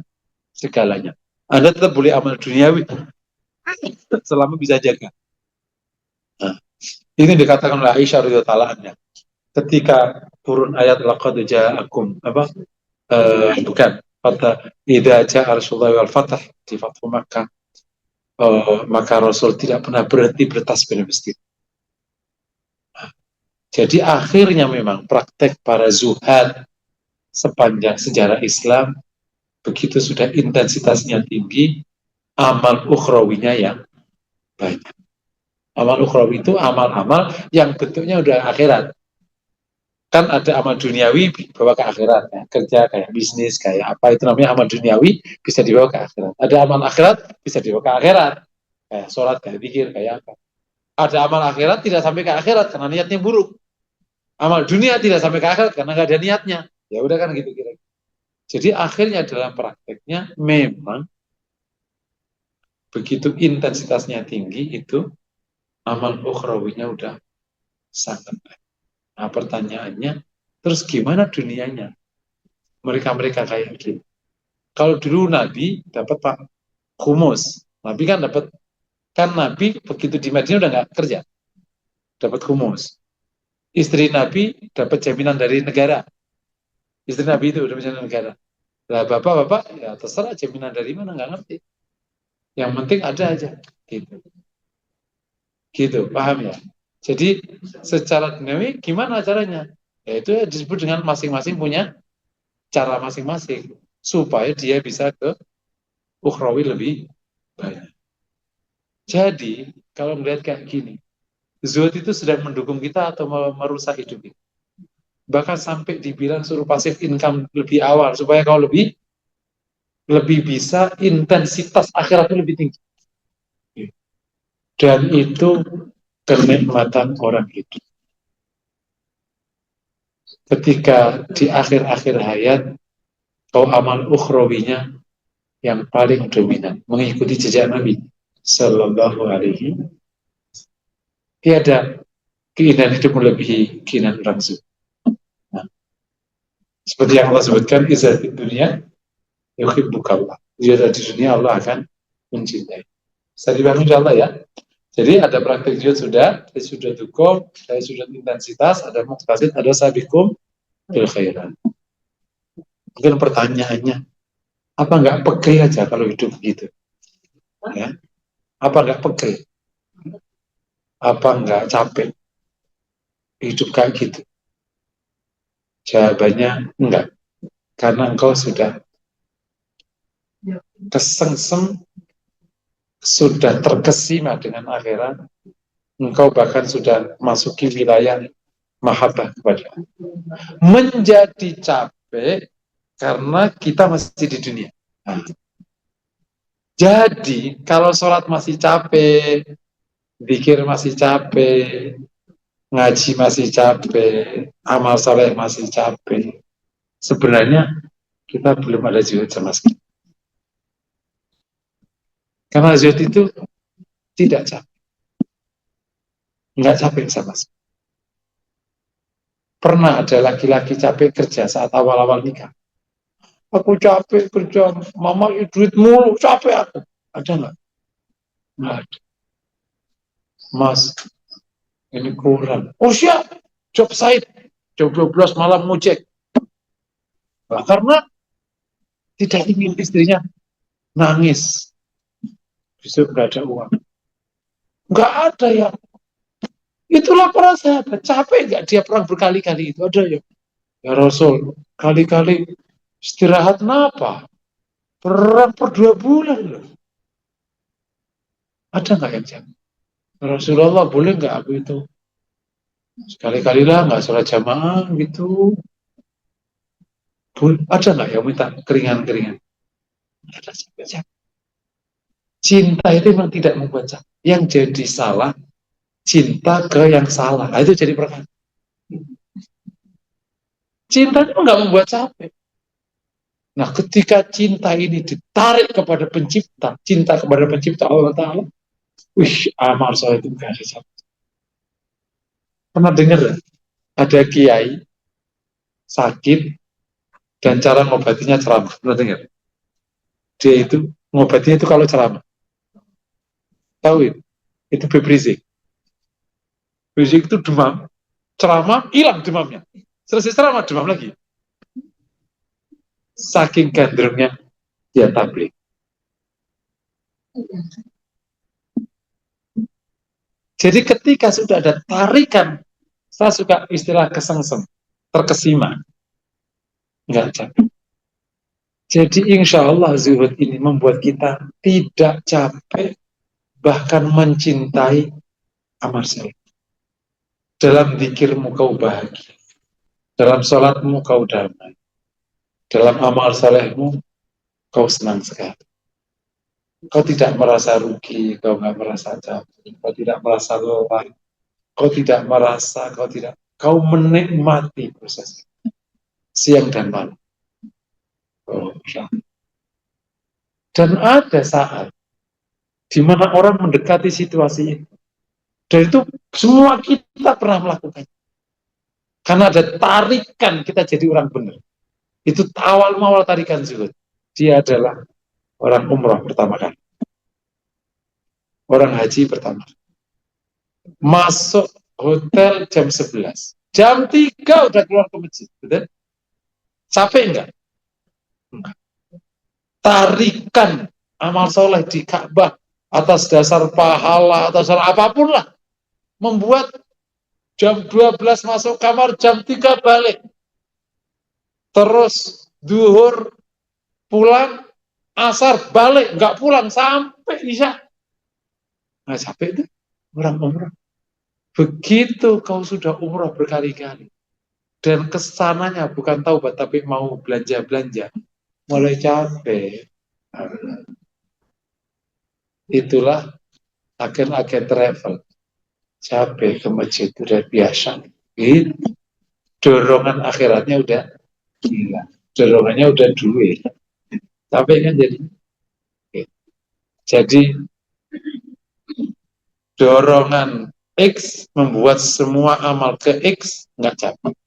[SPEAKER 1] segalanya. Anda tetap boleh amal duniawi selama bisa jaga. Nah, ini dikatakan oleh Aisyah radhiyallahu anha ketika turun ayat laqad ja'akum apa bukan kata idza ja'a Rasulullah wal fath di Fathu Makkah maka Rasul tidak pernah berhenti bertasbih di masjid. Jadi akhirnya memang praktek para zuhad sepanjang sejarah Islam, begitu sudah intensitasnya tinggi, amal ukhrawinya yang banyak. Amal ukhrawi itu amal-amal yang bentuknya udah akhirat. Kan ada amal duniawi dibawa ke akhirat, ya. Kerja kayak bisnis, kayak apa itu namanya amal duniawi bisa dibawa ke akhirat. Ada amal akhirat bisa dibawa ke akhirat, kayak sholat, kayak zikir, kayak apa. Ada amal akhirat tidak sampai ke akhirat karena niatnya buruk. Amal dunia tidak sampai ke akhirat karena nggak ada niatnya. Ya udah kan gitu kira. Jadi akhirnya dalam prakteknya memang begitu intensitasnya tinggi itu amal ukhrawinya udah sangat baik. Nah pertanyaannya, terus gimana dunianya? Mereka-mereka kayak gitu. Kalau dulu Nabi dapat Pak humus, Nabi kan dapat, kan Nabi begitu di Madinah udah nggak kerja, dapat humus. Istri Nabi dapat jaminan dari negara. Istri Nabi itu udah jaminan negara. Lah bapak-bapak ya terserah jaminan dari mana nggak ngerti. Yang penting ada aja, gitu. Gitu, paham ya? Jadi secara dinamis gimana caranya? Ya itu disebut dengan masing-masing punya cara masing-masing supaya dia bisa ke ukhrawi lebih banyak. Jadi kalau melihat kayak gini, zuhud itu sedang mendukung kita atau merusak hidup kita. Bahkan sampai dibilang suruh pasif income lebih awal supaya kau lebih lebih bisa intensitas akhiratnya lebih tinggi. Dan itu kenikmatan orang hidup. Ketika di akhir-akhir hayat, kau amal ukhrawinya yang paling dominan, mengikuti jejak Nabi Sallallahu Alaihi. Tiada keinginan hidup melebihi keinginan orang zuhud. Nah, seperti yang Allah sebutkan, izah di dunia, yuhibbukallah. Jika di dunia Allah akan mencintai. Bisa dipahami Allah ya. Jadi ada praktek zuhud sudah, dari sudut hukum, dari sudut intensitas, ada muqtasid, ada sabiqum bil khairan. Mungkin pertanyaannya, apa nggak pegel aja kalau hidup gitu? Ya? Apa nggak pegel? Apa nggak capek hidup kayak gitu? Jawabannya enggak, karena engkau sudah kesengsem, sudah terkesima dengan akhirat, engkau bahkan sudah masuki wilayah mahabbah kepada menjadi capek karena kita masih di dunia. Nah, jadi kalau sholat masih capek, zikir masih capek, ngaji masih capek, amal soleh masih capek, sebenarnya kita belum ada zuhud sama sekali. Karena zuhud itu tidak capek, nggak capek sama sekali. Pernah ada laki-laki capek kerja saat awal-awal nikah. Aku capek kerja, mama duit mulu, capek aku. Ada nggak? Nggak ada. Mas, ini kurang. Oh siap, job site, jam 12 malam ngojek. Nah, karena tidak ingin istrinya nangis. Besok nggak ada uang. Nggak ada yang. Itulah para sahabat. Capek nggak dia perang berkali-kali itu? Ada ya. Ya Rasul, kali-kali istirahat kenapa? Perang per 2 bulan loh. Ada nggak yang jam? Rasulullah boleh nggak aku itu? Sekali-kali lah nggak sholat jamaah gitu. Ada nggak yang minta keringan-keringan? Ada saja. Cinta itu memang tidak membuat capek. Yang jadi salah, cinta ke yang salah. Nah, itu jadi perkara. Cinta itu nggak membuat capek. Nah, ketika cinta ini ditarik kepada pencipta, cinta kepada pencipta Allah Ta'ala, wih, amal saya itu gak ada capek. Pernah dengar ada kiai sakit dan cara ngobatinya ceramah. Pernah dengar? Dia itu ngobatinya itu kalau ceramah. Tahu itu Habib Rizik. Rizik itu demam, ceramah hilang demamnya. Selesai ceramah demam lagi. Saking gandrungnya dia tablik. Jadi ketika sudah ada tarikan, saya suka istilah kesengsem, terkesima, nggak capek. Jadi insya Allah zuhud ini membuat kita tidak capek, bahkan mencintai amal soleh. Dalam zikirmu kau bahagia, dalam sholatmu kau damai, dalam amal solehmu kau senang sekali. Kau tidak merasa rugi, kau nggak merasa capek, kau tidak merasa lelah, kau menikmati proses siang dan malam. Oh, dan ada saat di mana orang mendekati situasi itu. Dan itu semua kita pernah melakukan. Karena ada tarikan kita jadi orang benar. Itu awal tarikan zuhud. Dia adalah orang umrah pertama kali. Orang haji pertama. Masuk hotel jam 11. Jam 3 udah keluar ke masjid. Betul? Capek enggak? Enggak. Tarikan amal soleh di Ka'bah atas dasar pahala, atas dasar apapun lah. Membuat jam 12 masuk kamar, jam 3 balik. Terus duhur pulang, asar balik, nggak pulang sampai isya. Nah, capek itu orang umrah. Begitu kau sudah umrah berkali-kali dan kesananya bukan taubat tapi mau belanja-belanja, mulai capek. Itulah agen-agen travel. Capek ke masjid udah biasa. Gitu. Dorongan akhiratnya udah gila. Dorongannya udah duit. Capek kan jadi. Jadi dorongan X membuat semua amal ke X nggak capek.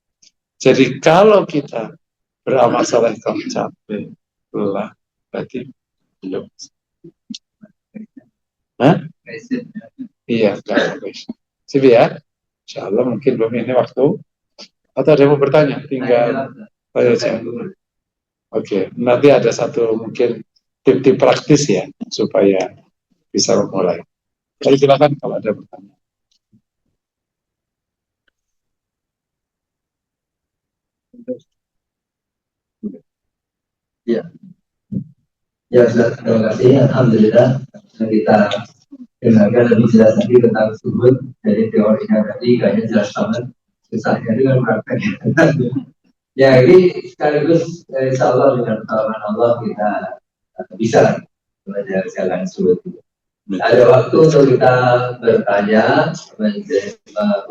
[SPEAKER 1] Jadi kalau kita beramal soleh kalau capek, lelah, berarti belum. Hah? Iya, nggak capek. Sip ya. Insya Allah mungkin belum ini waktu. Atau ada yang mau bertanya? Tinggal tanya aja. Oke, nanti ada satu mungkin tip-tip praktis ya supaya bisa memulai. Jadi silakan kalau ada pertanyaan.
[SPEAKER 2] Ya, ya terima kasih. Alhamdulillah kita dengarkan lebih jelas lagi tentang suhud. Jadi teorinya tadi kayaknya jelas banget. Susahnya dengan prakteknya. Ya, ini sekaligus insya Allah dengan pertolongan Allah kita bisa belajar jalan suhud. Ada waktu untuk kita bertanya,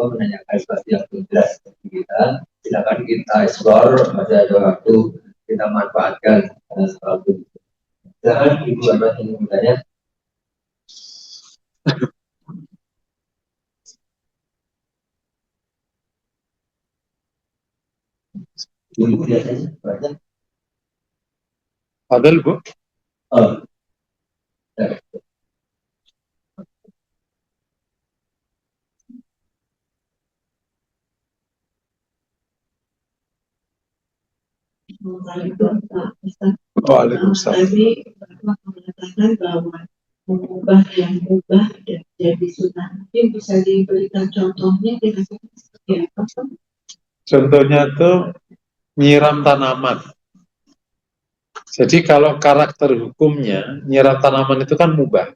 [SPEAKER 2] menanyakan sesuatu yang jelas kita. Silakan kita explore, masih ada waktu kita manfaatkan sesuatu. Silakan Ibu Ahmad yang bertanya. Ibu biasanya banyak.
[SPEAKER 1] Fadil, Bu.
[SPEAKER 2] Oh. Ya.
[SPEAKER 1] Waalaikumsalam.
[SPEAKER 3] Tadi Bapak mengatakan bahwa mengubah yang mubah dan jadi sunnah. Mungkin bisa diberikan contohnya kira-kira seperti apa?
[SPEAKER 1] Contohnya tuh nyiram tanaman. Jadi kalau karakter hukumnya nyiram tanaman itu kan mubah.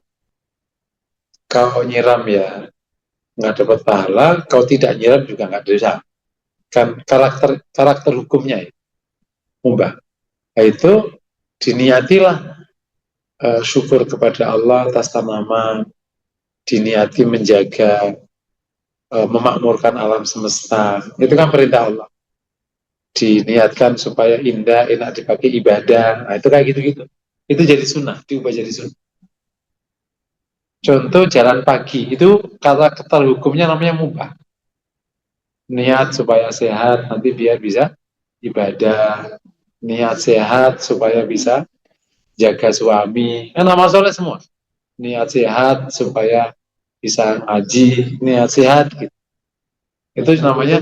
[SPEAKER 1] Kau nyiram ya nggak dapat pahala, kau tidak nyiram juga nggak dosa. Kan karakter hukumnya ya, mubah. Nah, itu diniatilah syukur kepada Allah atas tanaman, diniati menjaga, memakmurkan alam semesta. Itu kan perintah Allah. Diniatkan supaya indah, enak dipakai ibadah. Nah, itu kayak gitu-gitu. Itu jadi sunnah, diubah jadi sunnah. Contoh jalan pagi, itu karakter hukumnya namanya mubah. Niat supaya sehat, nanti biar bisa ibadah. Niat sehat supaya bisa jaga suami. Kan amal soleh semua. Niat sehat supaya bisa ngaji, niat sehat gitu. Itu namanya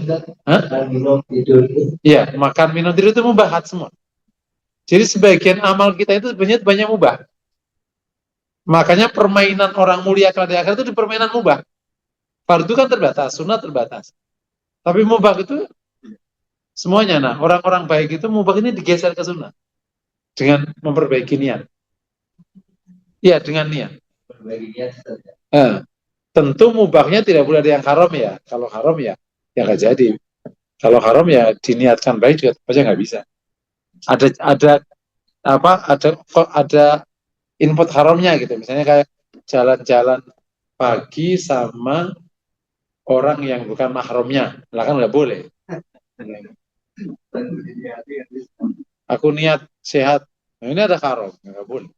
[SPEAKER 1] iya, makan minum tidur itu mubahat semua. Jadi sebagian amal kita itu sebenarnya banyak mubah. Makanya permainan orang mulia kalau di akhirat itu di permainan mubah. Fardu kan terbatas, sunnah terbatas. Tapi mubah itu semuanya. Nah, orang-orang baik itu mubah ini digeser ke sunnah dengan memperbaiki niat. Iya, dengan niat.
[SPEAKER 2] Berbagi niat saja.
[SPEAKER 1] Tentu mubahnya tidak boleh ada yang haram ya. Kalau haram ya nggak jadi. Kalau haram ya diniatkan baik juga aja nggak bisa. Ada ada input haramnya gitu. Misalnya kayak jalan-jalan pagi sama orang yang bukan mahramnya, lah kan nggak boleh. Aku niat sehat, nah, ini ada haram, nggak boleh.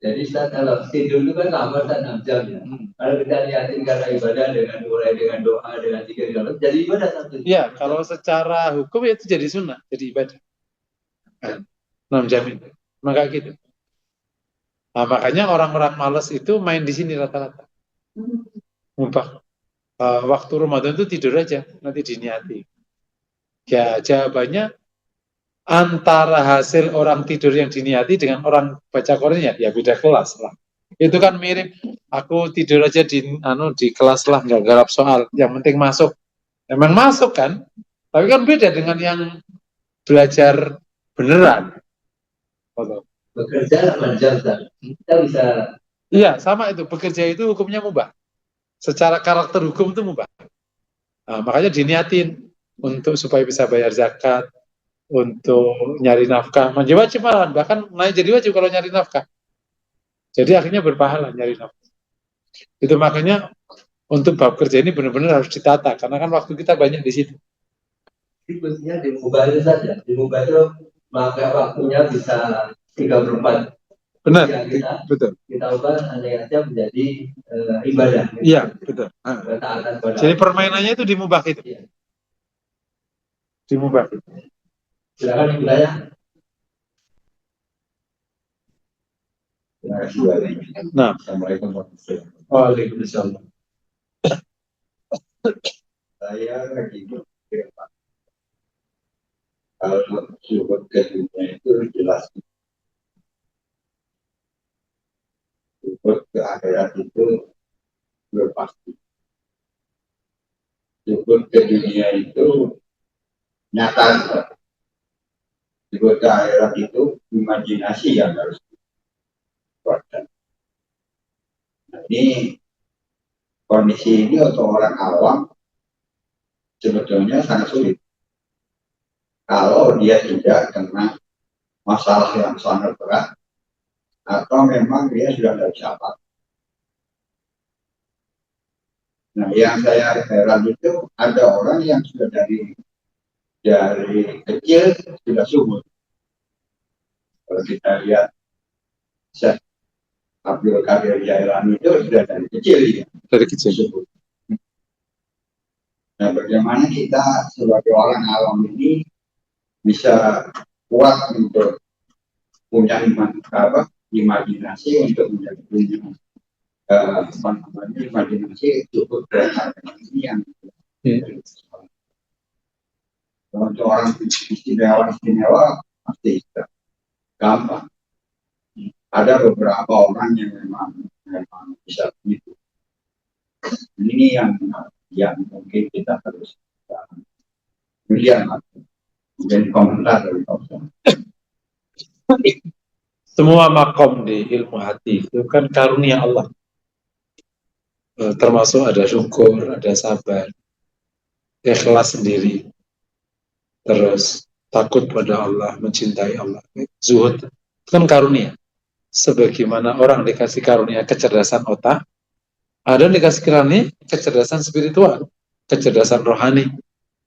[SPEAKER 2] Jadi Ustaz, kalau tidur itu kan lama Ustaz 6 jam ya. Kalau kita niatin karena ibadah dengan mulai dengan doa dengan zikir jadi ibadah satu.
[SPEAKER 1] Iya, kalau secara hukum ya itu jadi sunnah, jadi ibadah. 6 jam itu, maka gitu. Nah, makanya orang-orang malas itu main di sini rata-rata. Mumpah waktu Ramadan itu tidur aja, nanti diniati. Ya, jawabannya antara hasil orang tidur yang diniati dengan orang baca Qurannya ya beda kelas lah. Itu kan mirip aku tidur aja di kelas lah nggak garap soal, yang penting masuk. Emang masuk kan? Tapi kan beda dengan yang belajar beneran.
[SPEAKER 2] Bekerja 8 jam kita bisa.
[SPEAKER 1] Iya, sama itu. Bekerja itu hukumnya mubah. Secara karakter hukum itu mubah. Nah, makanya diniatin untuk supaya bisa bayar zakat, untuk nyari nafkah, menjadi wajib malahan, bahkan naik jadi wajib kalau nyari nafkah. Jadi akhirnya berpahala nyari nafkah. Itu makanya untuk bab kerja ini benar-benar harus ditata, karena kan waktu kita banyak di situ.
[SPEAKER 2] Jadi kuncinya di mobile saja, di mobile itu maka waktunya bisa 34.
[SPEAKER 1] Benar,
[SPEAKER 2] kita,
[SPEAKER 1] betul.
[SPEAKER 2] Kita ubah niatnya menjadi ibadah.
[SPEAKER 1] Iya, betul. Jadi permainannya itu dimubah itu.
[SPEAKER 2] Iya.
[SPEAKER 1] Dimubah.
[SPEAKER 2] Silakan Ibu Daya.
[SPEAKER 1] Nah,
[SPEAKER 2] Assalamualaikum warahmatullahi wabarakatuh.
[SPEAKER 1] Waalaikumsalam.
[SPEAKER 2] Saya lagi berpikir Pak, kalau syukur ke dunia itu jelas, syukur ke akhirat itu belum pasti. Syukur ke dunia itu nyata, syukur ke akhirat itu imajinasi yang harus dikuatkan. Nah, ini kondisi ini untuk orang awam sebetulnya sangat sulit. Kalau dia tidak kena masalah yang sangat berat, atau memang dia sudah tidak bisa apa. Nah, yang saya heran itu ada orang yang sudah dari kecil sudah subur. Kalau kita lihat Syekh Abdul Qadir Jailani itu sudah dari kecil ya.
[SPEAKER 1] Dari kecil
[SPEAKER 2] subur. Nah, bagaimana kita sebagai orang awam ini bisa kuat untuk punya imajinasi untuk menjadi punya imajinasi cukup berharga ini yang untuk orang istimewa pasti gampang. Ada beberapa orang yang memang bisa begitu. Ini yang mungkin kita harus melihat. Jadi komentar dari Pak.
[SPEAKER 1] Semua makom di ilmu hati itu kan karunia Allah. Termasuk ada syukur, ada sabar, ikhlas sendiri, terus takut pada Allah, mencintai Allah, zuhud, itu kan karunia. Sebagaimana orang dikasih karunia kecerdasan otak, ada yang dikasih karunia kecerdasan spiritual, kecerdasan rohani,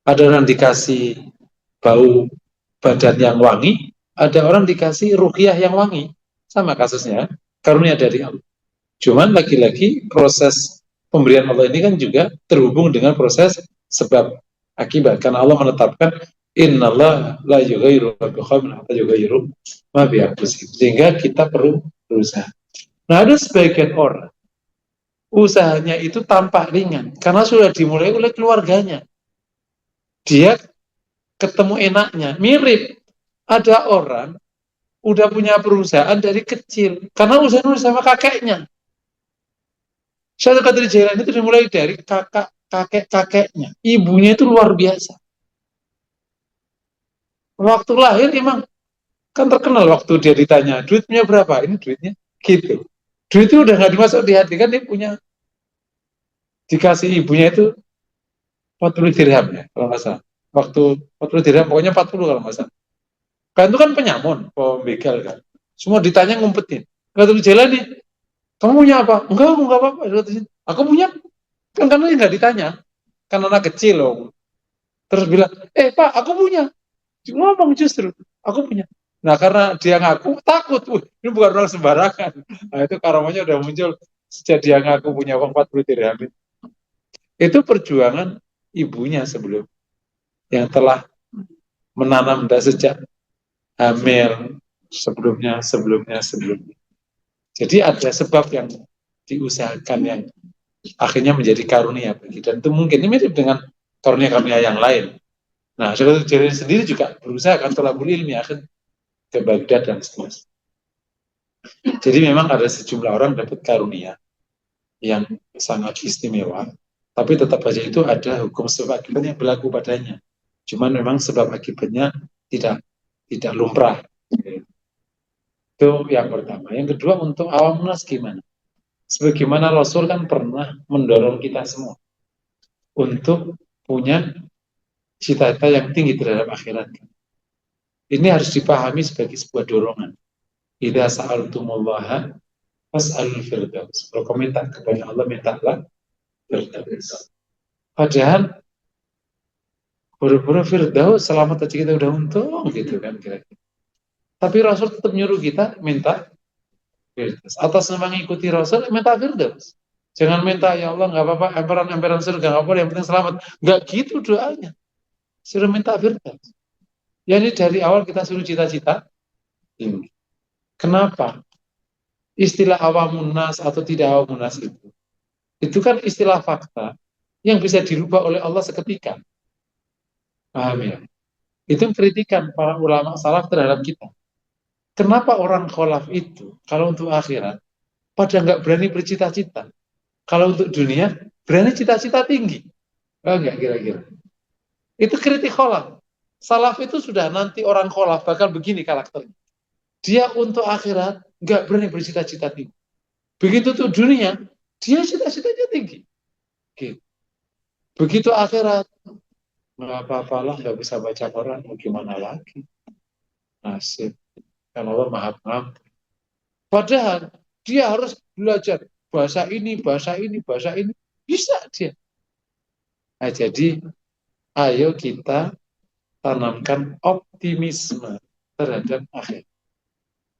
[SPEAKER 1] ada orang dikasih bau badan yang wangi, ada orang dikasih ruqyah yang wangi. Sama kasusnya, karunia dari Allah. Cuman lagi-lagi proses pemberian Allah ini kan juga terhubung dengan proses sebab akibat. Karena Allah menetapkan innallaha la yughayyiru ma biqaumin hatta yughayyiru ma bi anfusihim. Sehingga kita perlu berusaha. Nah, ada sebagian orang usahanya itu tampak ringan karena sudah dimulai oleh keluarganya. Dia ketemu enaknya, mirip. Ada orang udah punya perusahaan dari kecil karena usaha sama kakeknya. Syekh Qadir Jailani itu dimulai dari kakeknya. Ibunya itu luar biasa. Waktu lahir emang kan terkenal waktu dia ditanya, duitnya berapa? Ini duitnya gitu. Duit itu udah nggak dimasuk di hati kan dia punya dikasih ibunya itu 40 dirham ya kalau nggak salah. Waktu 40 dirham pokoknya 40 kalau nggak salah. Kan itu kan penyamun, pembegal kan. Semua ditanya ngumpetin. Qadir Jailani, kamu punya apa? Enggak apa-apa. Aku punya kan karena nggak ditanya. Kan anak kecil loh. Terus bilang, Pak, aku punya. Ngomong justru, aku punya. Nah, karena dia ngaku, takut. Ini bukan orang sembarangan. Nah, itu karomanya udah muncul sejak dia ngaku punya uang 40 dirham. Itu perjuangan ibunya sebelum yang telah menanam dah sejak hamil sebelumnya. Jadi ada sebab yang diusahakan yang akhirnya menjadi karunia bagi dan itu mungkin ini mirip dengan karunia-karunia yang lain. Nah, Syekh Jailani sendiri juga berusaha kan tolabul ilmi akhir ke Baghdad dan seterusnya. Jadi memang ada sejumlah orang dapat karunia yang sangat istimewa, tapi tetap saja itu ada hukum sebab akibatnya yang berlaku padanya. Cuman memang sebab akibatnya tidak tidak lumrah. Itu yang pertama. Yang kedua untuk awam nas gimana? Sebagaimana Rasul kan pernah mendorong kita semua untuk punya cita-cita yang tinggi terhadap akhirat. Ini harus dipahami sebagai sebuah dorongan. Idza sa'altumullaha fas'alul firdaus. Kalau kau minta kepada Allah, mintalah firdaus. Padahal buru-buru firdaus selamat aja kita udah untung gitu kan kira-kira. Tapi Rasul tetap nyuruh kita minta firdaus. Atas nama mengikuti Rasul, minta firdaus. Jangan minta, ya Allah nggak apa-apa, emperan-emperan surga nggak apa-apa, yang penting selamat. Nggak gitu doanya. Suruh minta firdaus. Ya ini dari awal kita suruh cita-cita ini. Kenapa? Istilah awamun nas atau tidak awamun nas itu kan istilah fakta yang bisa dirubah oleh Allah seketika. Paham ya? Itu kritikan para ulama salaf terhadap kita. Kenapa orang kholaf itu, kalau untuk akhirat, pada nggak berani bercita-cita. Kalau untuk dunia, berani cita-cita tinggi. Oh, enggak kira-kira. Itu kritik kholaf. Salaf itu sudah nanti orang kholaf, bakal begini karakternya. Dia untuk akhirat, nggak berani bercita-cita tinggi. Begitu untuk dunia, dia cita-citanya tinggi. Gitu. Begitu akhirat, nggak apa-apalah, nggak bisa baca Quran, mau gimana lagi. Nasib. Kan Allah maha pengampun. Padahal dia harus belajar bahasa ini, bahasa ini, bahasa ini. Bisa dia. Nah, jadi ayo kita tanamkan optimisme terhadap akhir.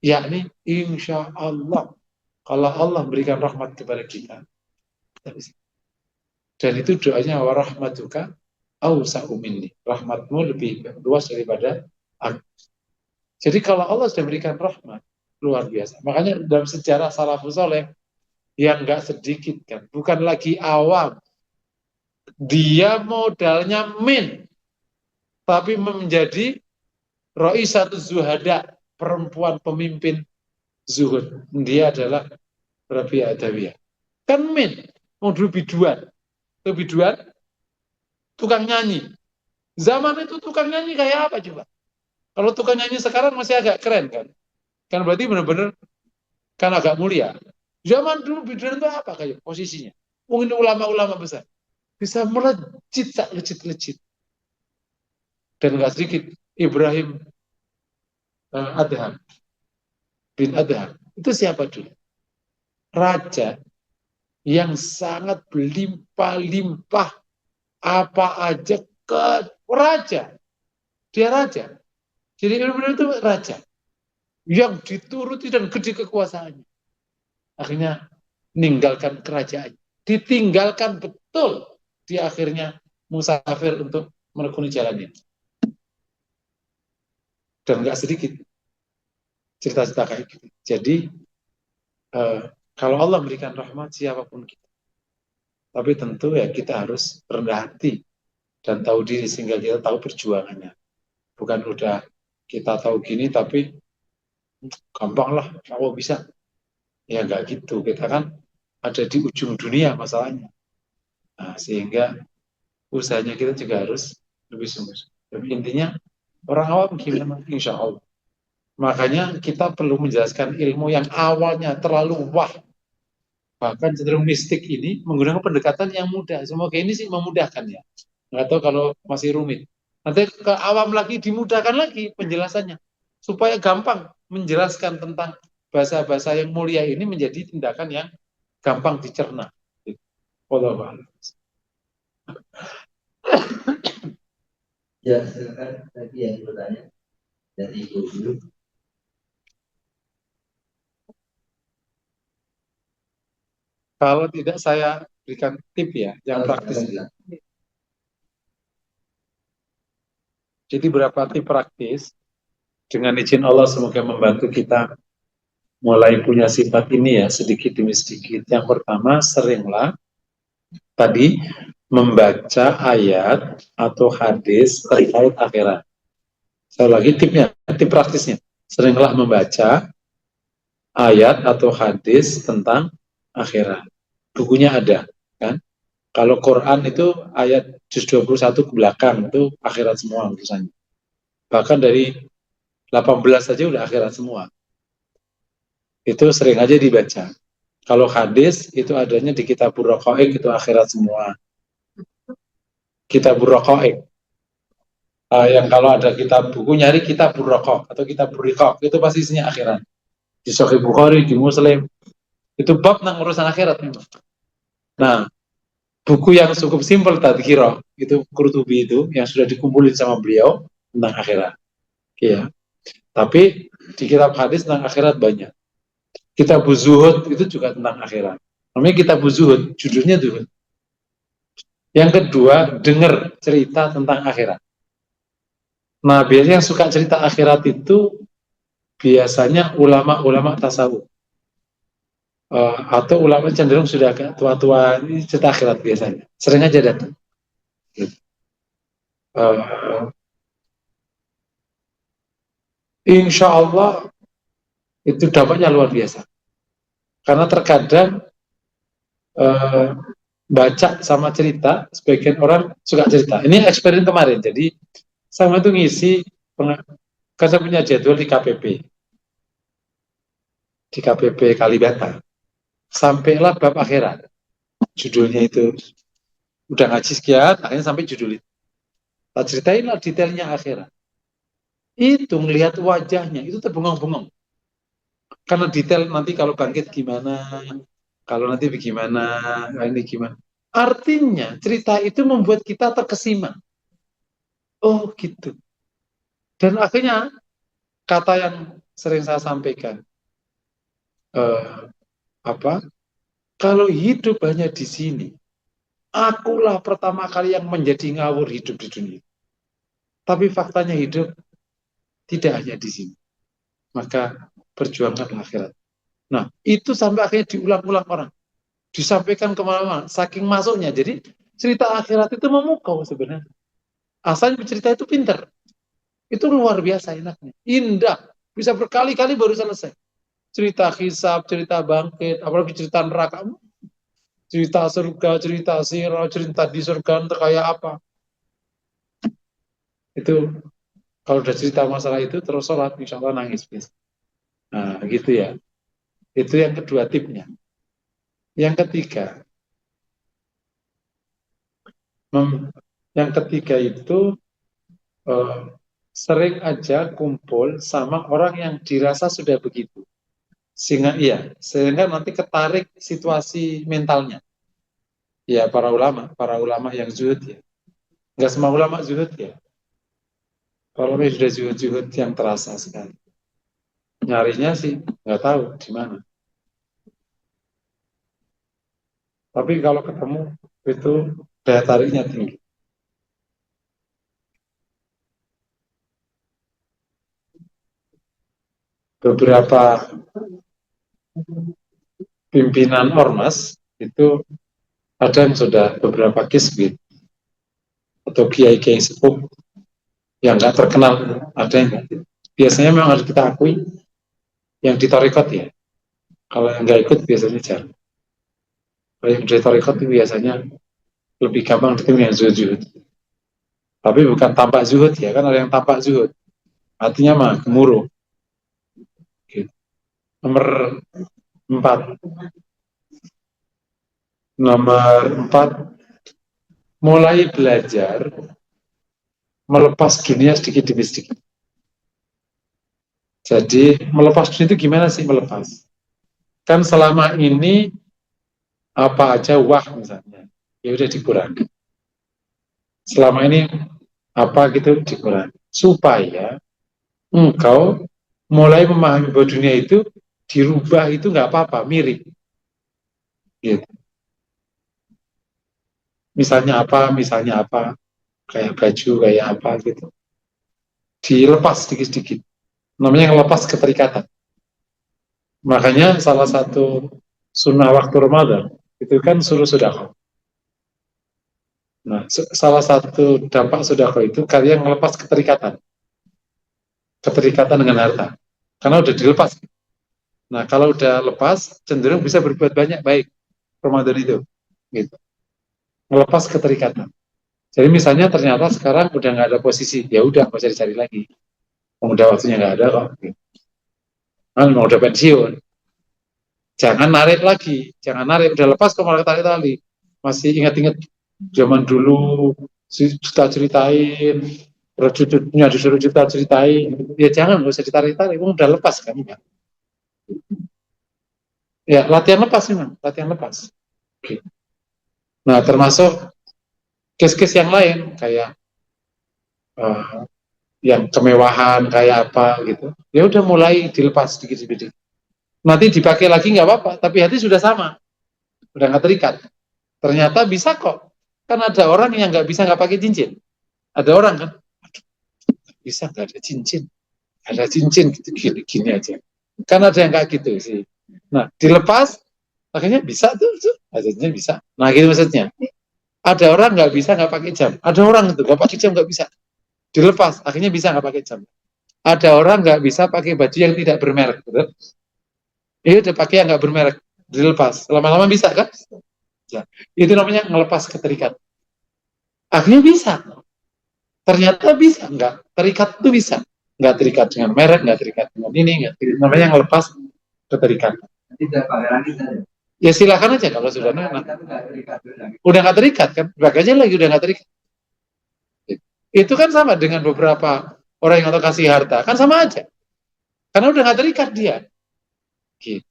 [SPEAKER 1] Yakni insya Allah. Kalau Allah berikan rahmat kepada kita. Dan itu doanya warahmatuka awsa'u minni. Rahmatmu lebih luas daripada aku. Jadi kalau Allah sudah berikan rahmat, luar biasa. Makanya dalam sejarah salafus saleh yang nggak sedikit kan, bukan lagi awam, dia modalnya tapi menjadi satu zuhada, perempuan pemimpin zuhud. Dia adalah Rabi'ah Adawiyah. Kan mau dulu biduan. Itu biduan, tukang nyanyi. Zaman itu tukang nyanyi kayak apa coba? Kalau tukang nyanyi sekarang masih agak keren kan? Kan berarti benar-benar kan agak mulia. Zaman dulu biduan itu apa kayak posisinya? Mungkin ulama-ulama besar. Bisa melejit, tak lejit-lejit. Dan nggak sedikit. Ibrahim Adham bin Adham. Itu siapa dulu? Raja yang sangat berlimpah-limpah. Apa aja ke raja. Dia raja. Jadi benar-benar itu raja. Yang dituruti dan gede kekuasaannya. Akhirnya meninggalkan kerajaan. Ditinggalkan betul. Di akhirnya musafir untuk menekuni jalan ini. Dan nggak sedikit cerita-cerita kayak gitu. Jadi kalau Allah berikan rahmat siapapun kita. Tapi tentu ya kita harus rendah hati dan tahu diri sehingga kita tahu perjuangannya. Bukan udah kita tahu gini tapi gampang lah, kalau bisa. Ya nggak gitu. Kita kan ada di ujung dunia masalahnya. Nah, sehingga usahanya kita juga harus lebih sungguh-sungguh. Tapi intinya orang awam gimana? Insya Allah. Makanya kita perlu menjelaskan ilmu yang awalnya terlalu wah, bahkan cenderung mistik ini menggunakan pendekatan yang mudah. Semoga ini sih memudahkan ya. Nggak tahu kalau masih rumit. Nanti ke awam lagi dimudahkan lagi penjelasannya. Supaya gampang menjelaskan tentang bahasa-bahasa yang mulia ini menjadi tindakan yang gampang dicerna. Allah.
[SPEAKER 2] Ya, silakan lagi yang bertanya dari Ibu dulu.
[SPEAKER 1] Kalau tidak saya berikan tip ya, yang praktis. Jadi beberapa tip praktis dengan izin Allah semoga membantu kita mulai punya sifat ini ya sedikit demi sedikit. Yang pertama, seringlah tadi membaca ayat atau hadis terkait akhirat. Saya lagi tipnya, tip praktisnya. Seringlah membaca ayat atau hadis tentang akhirat. Bukunya ada, kan? Kalau Quran itu ayat juz 21 ke belakang itu akhirat semua urusannya. Bahkan dari 18 saja udah akhirat semua. Itu sering aja dibaca. Kalau hadis itu adanya di Kitabur Raqaiq itu akhirat semua. Kitabur Raqaiq. Yang kalau ada kitab buku nyari Kitabur Raqaiq atau Kitabur Riqaq itu pasti isinya akhirat. Di Sahih Bukhari, di Muslim itu bab tentang urusan akhirat memang. Nah, buku yang cukup simpel Tadhkirah itu Qurtubi itu yang sudah dikumpulin sama beliau tentang akhirat. Ya. Tapi di kitab hadis tentang akhirat banyak. Kitab Zuhud itu juga tentang akhirat. Namanya Kitab Zuhud, judulnya Zuhud. Yang kedua, dengar cerita tentang akhirat. Nah, biasanya yang suka cerita akhirat itu biasanya ulama-ulama tasawuf. Atau ulama cenderung sudah agak tua-tua, ini cerita akhirat biasanya. Sering aja datang. Insya Allah itu dampaknya luar biasa. Karena terkadang baca sama cerita, sebagian orang suka cerita. Ini eksperimen kemarin, jadi sama itu ngisi, kan saya punya jadwal di KPP Kalibata. Sampailah bab akhirat. Judulnya itu, udah ngaji sekian, akhirnya sampai judul itu. Tak ceritainlah detailnya akhirat. Itu melihat wajahnya, itu terbengong-bengong. Karena detail nanti kalau bangkit gimana, kalau nanti bagaimana, ini gimana. Artinya cerita itu membuat kita terkesima. Oh gitu. Dan akhirnya kata yang sering saya sampaikan, kalau hidup hanya di sini, akulah pertama kali yang menjadi ngawur hidup di dunia. Tapi faktanya hidup tidak hanya di sini. Maka perjuangkan akhirat. Nah, itu sampai akhirnya diulang-ulang orang. Disampaikan kemana-mana, saking masuknya. Jadi cerita akhirat itu memukau sebenarnya. Asalnya cerita itu pintar. Itu luar biasa enaknya. Indah. Bisa berkali-kali baru selesai. Cerita hisab, cerita bangkit, apalagi cerita neraka. Cerita surga, cerita sirah, cerita di surga itu kayak apa. Itu kalau udah cerita masalah itu terus sholat, insya Allah nangis. Nah, gitu ya. Itu yang kedua tipnya. Yang ketiga, itu sering aja kumpul sama orang yang dirasa sudah begitu. Sehingga nanti ketarik situasi mentalnya. Ya, para ulama yang zuhud ya. Enggak semua ulama zuhud ya. Kalau sudah zuhud yang terasa sekali. Nyarinya sih nggak tahu di mana. Tapi kalau ketemu itu daya tariknya tinggi. Beberapa pimpinan ormas itu ada yang sudah beberapa kisbit atau kiai-kiai sepuh yang nggak terkenal, ada yang nggak. Biasanya memang harus kita akui yang di tarekat ya. Kalau yang nggak ikut biasanya jarang. yang dari tarekat itu biasanya lebih gampang ketemu yang zuhud. Tapi bukan tampak zuhud ya, kan ada yang tampak zuhud. Artinya mah gemuruh. Gitu. Nomor 4. Nomor 4, mulai belajar melepas dunia sedikit demi sedikit. Jadi melepas dunia itu gimana sih melepas? Kan selama ini apa aja wah misalnya, ya udah dikurangi. Selama ini apa gitu dikurangi supaya engkau mulai memahami bahwa dunia itu dirubah itu nggak apa-apa, mirip. Gitu. Misalnya apa, kayak baju, kayak apa gitu. Dilepas sedikit-sedikit. Namanya ngelepas keterikatan. Makanya salah satu sunnah waktu Ramadan itu kan suruh sedekah. Nah, salah satu dampak sedekah itu kalian ngelepas keterikatan dengan harta. Karena udah dilepas. Nah, kalau udah lepas, cenderung bisa berbuat banyak baik Ramadan itu. Gitu. Ngelepas keterikatan. Jadi misalnya ternyata sekarang udah nggak ada posisi, ya udah nggak usah dicari lagi. Udah waktunya nggak ada kok. Gitu. Kan mau udah pensiun. Jangan narik lagi, jangan narik. Udah lepas kok malah tarik tali. Masih ingat-ingat zaman dulu cerita ceritain, cucunya disuruh cerita ceritain. Ya jangan, nggak usah ditarik-tarik. Udah lepas kan? Ya latihan lepas memang, latihan lepas. Oke. Nah termasuk case-case yang lain kayak yang kemewahan kayak apa gitu. Ya udah mulai dilepas sedikit-sedikit. Nanti dipakai lagi nggak apa-apa, tapi hati sudah sama, udah nggak terikat. Ternyata bisa kok. Kan ada orang yang nggak pakai cincin. Ada orang kan, bisa nggak ada cincin, ada cincin gitu gini aja. Kan ada yang kayak gitu sih. Nah dilepas, akhirnya bisa tuh, akhirnya bisa. Nah gitu maksudnya. Ada orang nggak bisa nggak pakai jam. Ada orang itu nggak pakai jam nggak bisa. Dilepas, akhirnya bisa nggak pakai jam. Ada orang nggak bisa pakai baju yang tidak bermerek. Betul? Ini udah pakai yang nggak bermerek, dilepas. Lama-lama bisa kan? Ya. Itu namanya ngelepas keterikat. Akhirnya bisa. Ternyata bisa, nggak terikat itu bisa. Nggak terikat dengan merek, nggak terikat dengan ini, nggak terikat. Namanya ngelepas keterikat. Ya silakan aja kalau sudah udah nggak terikat kan, pakai aja lagi udah nggak terikat. Itu kan sama dengan beberapa orang yang kasih harta, kan sama aja. Karena udah nggak terikat dia. Gitu.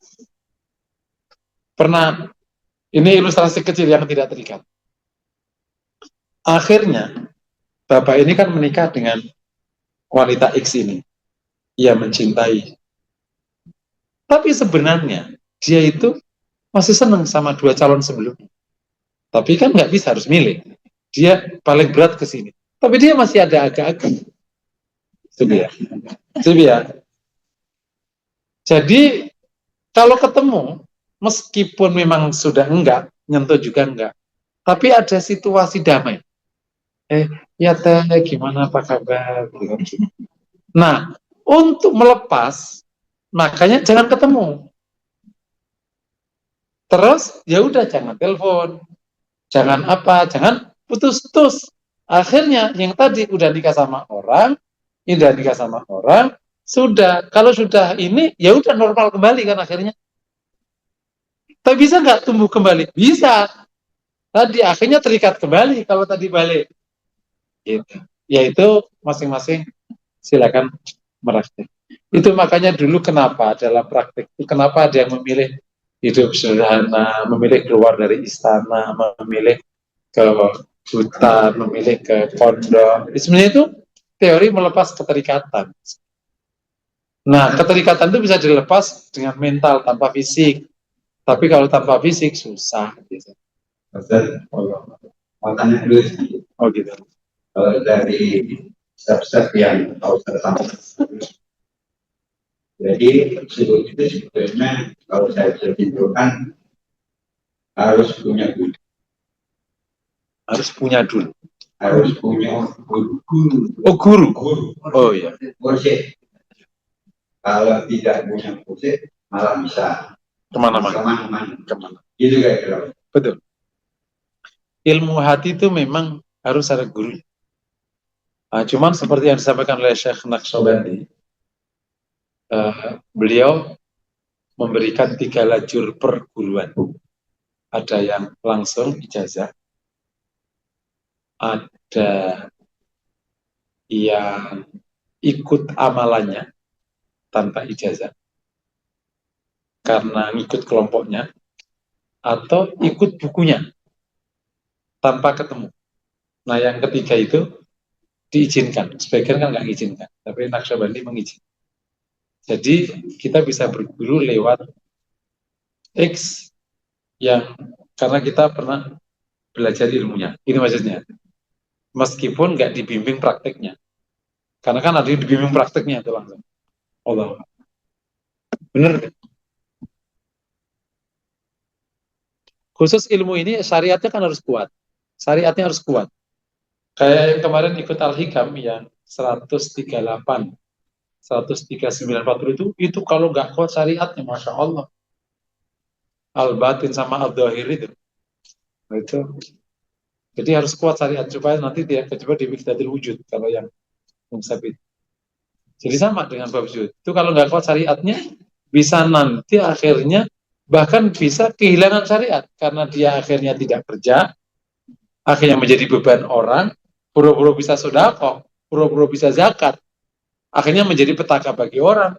[SPEAKER 1] Pernah, ini ilustrasi kecil yang tidak terikat. Akhirnya, bapak ini kan menikah dengan wanita X ini. Ia mencintai. Tapi sebenarnya, dia itu masih senang sama 2 calon sebelumnya. Tapi kan nggak bisa, harus milih. Dia paling berat ke sini. Tapi dia masih ada agak-agak. Itu dia. Itu dia. Jadi, kalau ketemu, meskipun memang sudah enggak, nyentuh juga enggak, tapi ada situasi damai. Ya teh, gimana, apa kabar? Nah, untuk melepas, makanya jangan ketemu. Terus, ya udah jangan telepon, jangan apa, jangan putus-putus. Akhirnya, yang tadi udah nikah sama orang, sudah, kalau sudah ini, ya udah normal kembali kan akhirnya. Tapi bisa nggak tumbuh kembali? Bisa. Tadi akhirnya terikat kembali kalau tadi balik. Gitu. Yaitu masing-masing silakan meraktek. Itu makanya dulu kenapa dalam praktek itu kenapa ada yang memilih hidup sederhana, memilih keluar dari istana, memilih ke hutan, memilih ke pondok. Sebenarnya itu teori melepas keterikatan. Nah, keterikatan itu bisa dilepas dengan mental tanpa fisik. Tapi kalau tanpa fisik susah. Gitu.
[SPEAKER 2] Makanya dulu
[SPEAKER 1] Oh gitu.
[SPEAKER 2] dari step-step yang tahu bersama. Jadi subuh itu sebetulnya kalau saya bisa simpulkan harus punya guru.
[SPEAKER 1] Harus punya dulu.
[SPEAKER 2] Harus punya guru.
[SPEAKER 1] Oh guru. Oh iya.
[SPEAKER 2] Kursi. Kalau tidak punya kursi malah bisa
[SPEAKER 1] Kemana-mana.
[SPEAKER 2] Gitu kayak gitu.
[SPEAKER 1] Betul. Ilmu hati itu memang harus ada guru. Nah, cuman seperti yang disampaikan oleh Syekh Naqsyabandi, beliau memberikan 3 lajur perguruan. Ada yang langsung ijazah, ada yang ikut amalannya tanpa ijazah karena ikut kelompoknya, atau ikut bukunya tanpa ketemu. Nah, yang ketiga itu diizinkan. Sebagian kan nggak diizinkan, tapi Naqsyabandi mengizinkan. Jadi kita bisa berguru lewat X yang karena kita pernah belajar ilmunya. Ini maksudnya. Meskipun nggak dibimbing prakteknya. Karena kan ada yang dibimbing prakteknya itu langsung. Allah. Bener. Khusus ilmu ini syariatnya kan harus kuat. Syariatnya harus kuat. Kayak yang kemarin ikut Al-Hikam yang 138, 139, 40 itu kalau nggak kuat syariatnya, Masya Allah. Al-Batin sama Al-Dhahir itu. Nah, itu. Jadi harus kuat syariat supaya nanti dia kejebak di Miqdatul Wujud kalau yang Sabit. Jadi sama dengan bab zuhud. Itu kalau nggak kuat syariatnya, bisa nanti akhirnya bahkan bisa kehilangan syariat karena dia akhirnya tidak kerja, akhirnya menjadi beban orang, pura-pura bisa sedekah, pura-pura bisa zakat, akhirnya menjadi petaka bagi orang,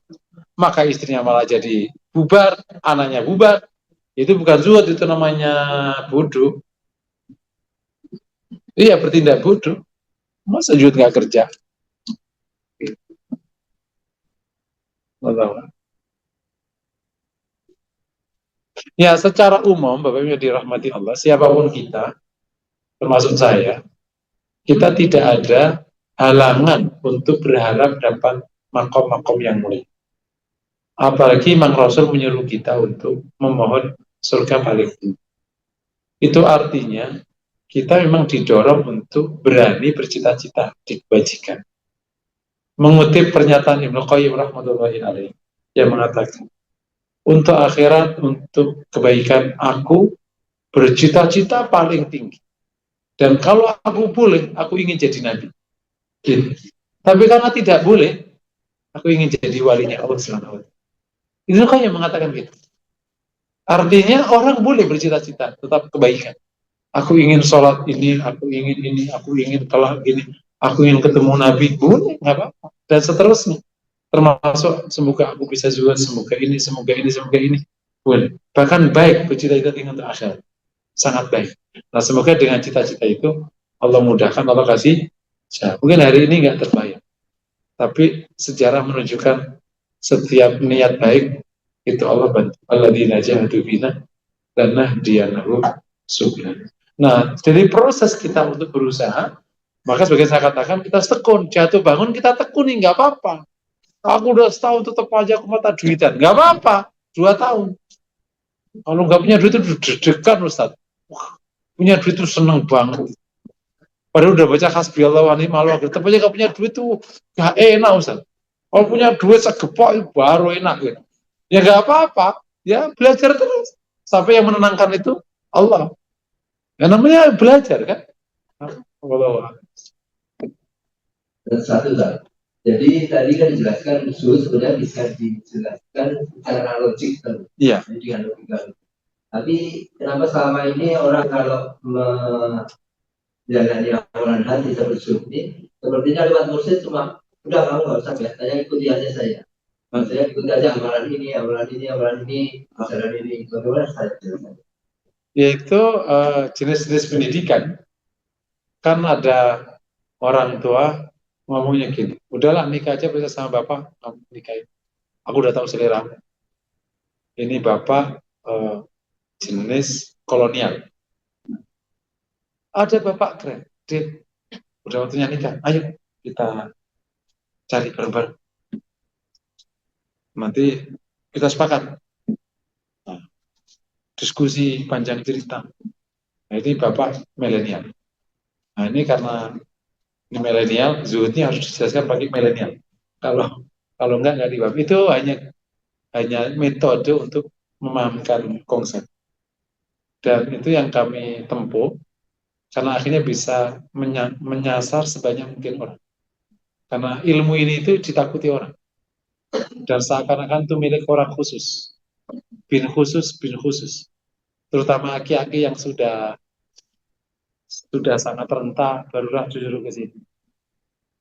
[SPEAKER 1] maka istrinya malah jadi bubar, anaknya bubar. Itu bukan zuhud, itu namanya bodoh. Iya, bertindak bodoh. Masa zuhud nggak kerja? Ya, secara umum, Bapak Ibu dirahmati Allah, siapapun kita, termasuk saya, kita tidak ada halangan untuk berharap dapat makom-makom yang mulia. Apalagi Imam Rasul menyuruh kita untuk memohon surga paling tinggi. Itu artinya kita memang didorong untuk berani bercita-cita di kebajikan. Mengutip pernyataan Ibnu Qayyim rahmatullahi alaih yang mengatakan, untuk akhirat, untuk kebaikan aku bercita-cita paling tinggi. Dan kalau aku boleh, aku ingin jadi nabi. Gitu. Tapi karena tidak boleh, aku ingin jadi walinya Allah Subhanahu wa Ta'ala. Itu kan yang mengatakan gitu. Artinya orang boleh bercita-cita tetap kebaikan. Aku ingin sholat ini, aku ingin kelak gini, aku ingin ketemu Nabi, boleh, nggak apa-apa. Dan seterusnya. Termasuk semoga aku bisa juga, semoga ini, semoga ini, semoga ini. Boleh. Bahkan baik bercita-cita untuk akhirat. Sangat baik. Nah, semoga dengan cita-cita itu Allah mudahkan, Allah kasih. Mungkin hari ini nggak terbayang, tapi sejarah menunjukkan setiap niat baik itu Allah bantu. Alladzina jahadu fina lanahdiyannahum subulana. Nah, jadi proses kita untuk berusaha, maka sebagai saya katakan kita tekun, jatuh bangun kita tekuni, nggak apa-apa. Aku udah setahun tetap aja aku mata duitan, nggak apa-apa. 2 tahun. Kalau nggak punya duit itu deg-degan Ustaz. Wah, punya duit itu seneng banget. Padahal udah baca hasbiyallah wa ni'mal wakil, tapi aja gak punya duit tuh gak enak Ustaz. Kalau punya duit segepok itu baru enak gitu. Ya gak apa-apa, ya belajar terus sampai yang menenangkan itu Allah. Ya namanya belajar kan. Allah.
[SPEAKER 2] Dan satu lagi. Jadi tadi kan dijelaskan usul sebenarnya bisa dijelaskan secara logik kan.
[SPEAKER 1] Iya.
[SPEAKER 2] Jadi dengan logika. Tapi kenapa selama ini orang kalau menjalani amalan hati seperti ini, sepertinya lewat mursyid cuma udah kamu nggak usah biasanya ikuti aja saya. Maksudnya ikuti aja amalan ini, ajaran ini. Bagaimana saya jelaskan?
[SPEAKER 1] Yaitu jenis-jenis pendidikan. Kan ada orang tua ngomongnya gini, udahlah nikah aja bisa sama bapak, kamu nikahin. Aku udah tahu selera. Ini bapak jenis kolonial. Ada bapak kredit, udah waktunya nikah, ayo kita cari bareng-bareng. Nanti kita sepakat. Nah, diskusi panjang cerita. Nah, ini bapak milenial. Nah, ini karena ini milenial, zuhudnya harus dijelaskan pakai milenial. Kalau nggak dibab. Itu hanya metode untuk memahamkan konsep. Dan itu yang kami tempuh, karena akhirnya bisa menyasar sebanyak mungkin orang. Karena ilmu ini itu ditakuti orang. Dan seakan-akan itu milik orang khusus. Bin khusus, bin khusus. Terutama aki-aki yang sudah sangat renta, barulah jujur ke sini.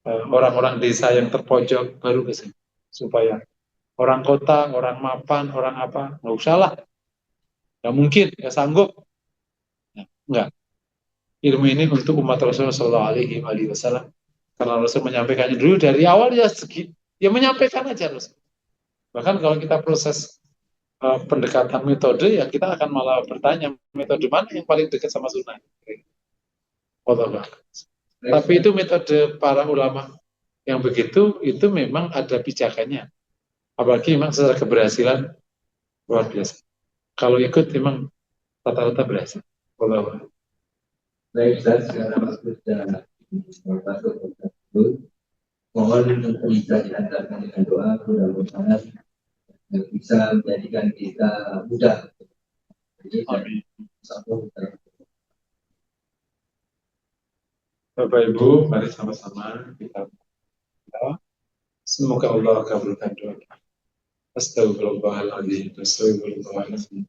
[SPEAKER 1] Orang-orang desa yang terpojok baru ke sini. Supaya orang kota, orang mapan, orang apa, nggak usah lah. Nggak mungkin, nggak sanggup. Nah, nggak. Ilmu ini untuk umat Rasulullah SAW. Karena Rasul menyampaikannya dulu dari awal ya ya menyampaikan aja Rasul. Bahkan kalau kita proses pendekatan metode, ya kita akan malah bertanya metode mana yang paling dekat sama sunnah. Tapi itu metode para ulama yang begitu, itu memang ada pijakannya. Apalagi memang secara keberhasilan luar biasa. Kalau ikut memang rata-rata berhasil.
[SPEAKER 2] Baik, saya sekarang masuk dan masuk tersebut. Mohon bisa diantarkan dengan doa, mudah-mudahan yang bisa menjadikan kita mudah. Jadi, satu
[SPEAKER 1] Bapak Ibu, mari sama-sama kita berdoa. Semoga Allah kabulkan doa. Astagfirullahaladzim. Astagfirullahaladzim.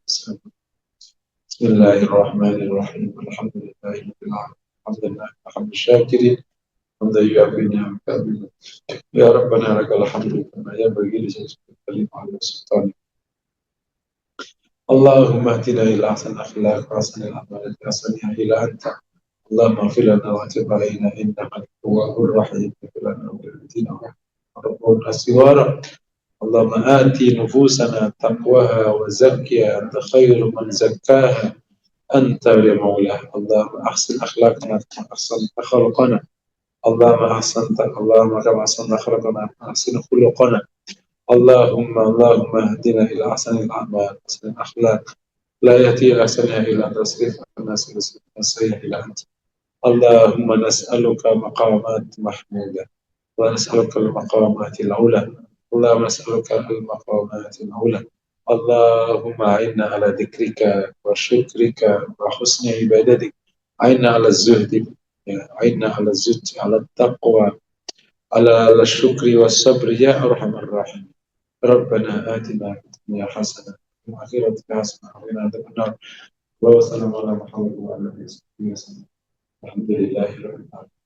[SPEAKER 1] Bismillahirrahmanirrahim. Alhamdulillahirabbil alamin. Alhamdulillah. Alhamdulillah. حمدا يوافي نعمك يا ربنا لك الحمد كما ينبغي لجلالك الكريم على سلطانك. اللهم اهدنا الى احسن الاخلاق واحسن الاعمال واحسنها الى انت. اللهم اغفر لنا وتب علينا انك التواب الرحيم. اغفر لنا ولوالدينا وربنا سوارا. اللهم آت نفوسنا تقواها وزكها أنت خير من زكاها أنت مولاها. اللهم أحسن أخلاقنا كما أحسنت خلقنا. اللهم أحسنت، اللهم كما أحسنت خلقنا أحسن خلقنا. اللهم اهدنا إلى أحسن الأعمال أحسن الأخلاق لا يأتي أحسنها إلا أنت تصرف الناس السيئة إلى أنت. اللهم نسألك مقامات محمودة ونسألك المقامات العلى. اللهم نسألك المقامات العلى. اللهم أعنا على ذكرك وشكرك وحسن عبادتك. أعنا على الزهد، أعنا على الزهد، على التقوى، على الشكر والصبر يا أرحم الراحمين. ربنا آتنا في الدنيا حسنة وفي الآخرة حسنة وقنا عذاب النار. اللهم صل على محمد وعلى آله وصحبه وسلم. الحمد لله رب العالمين.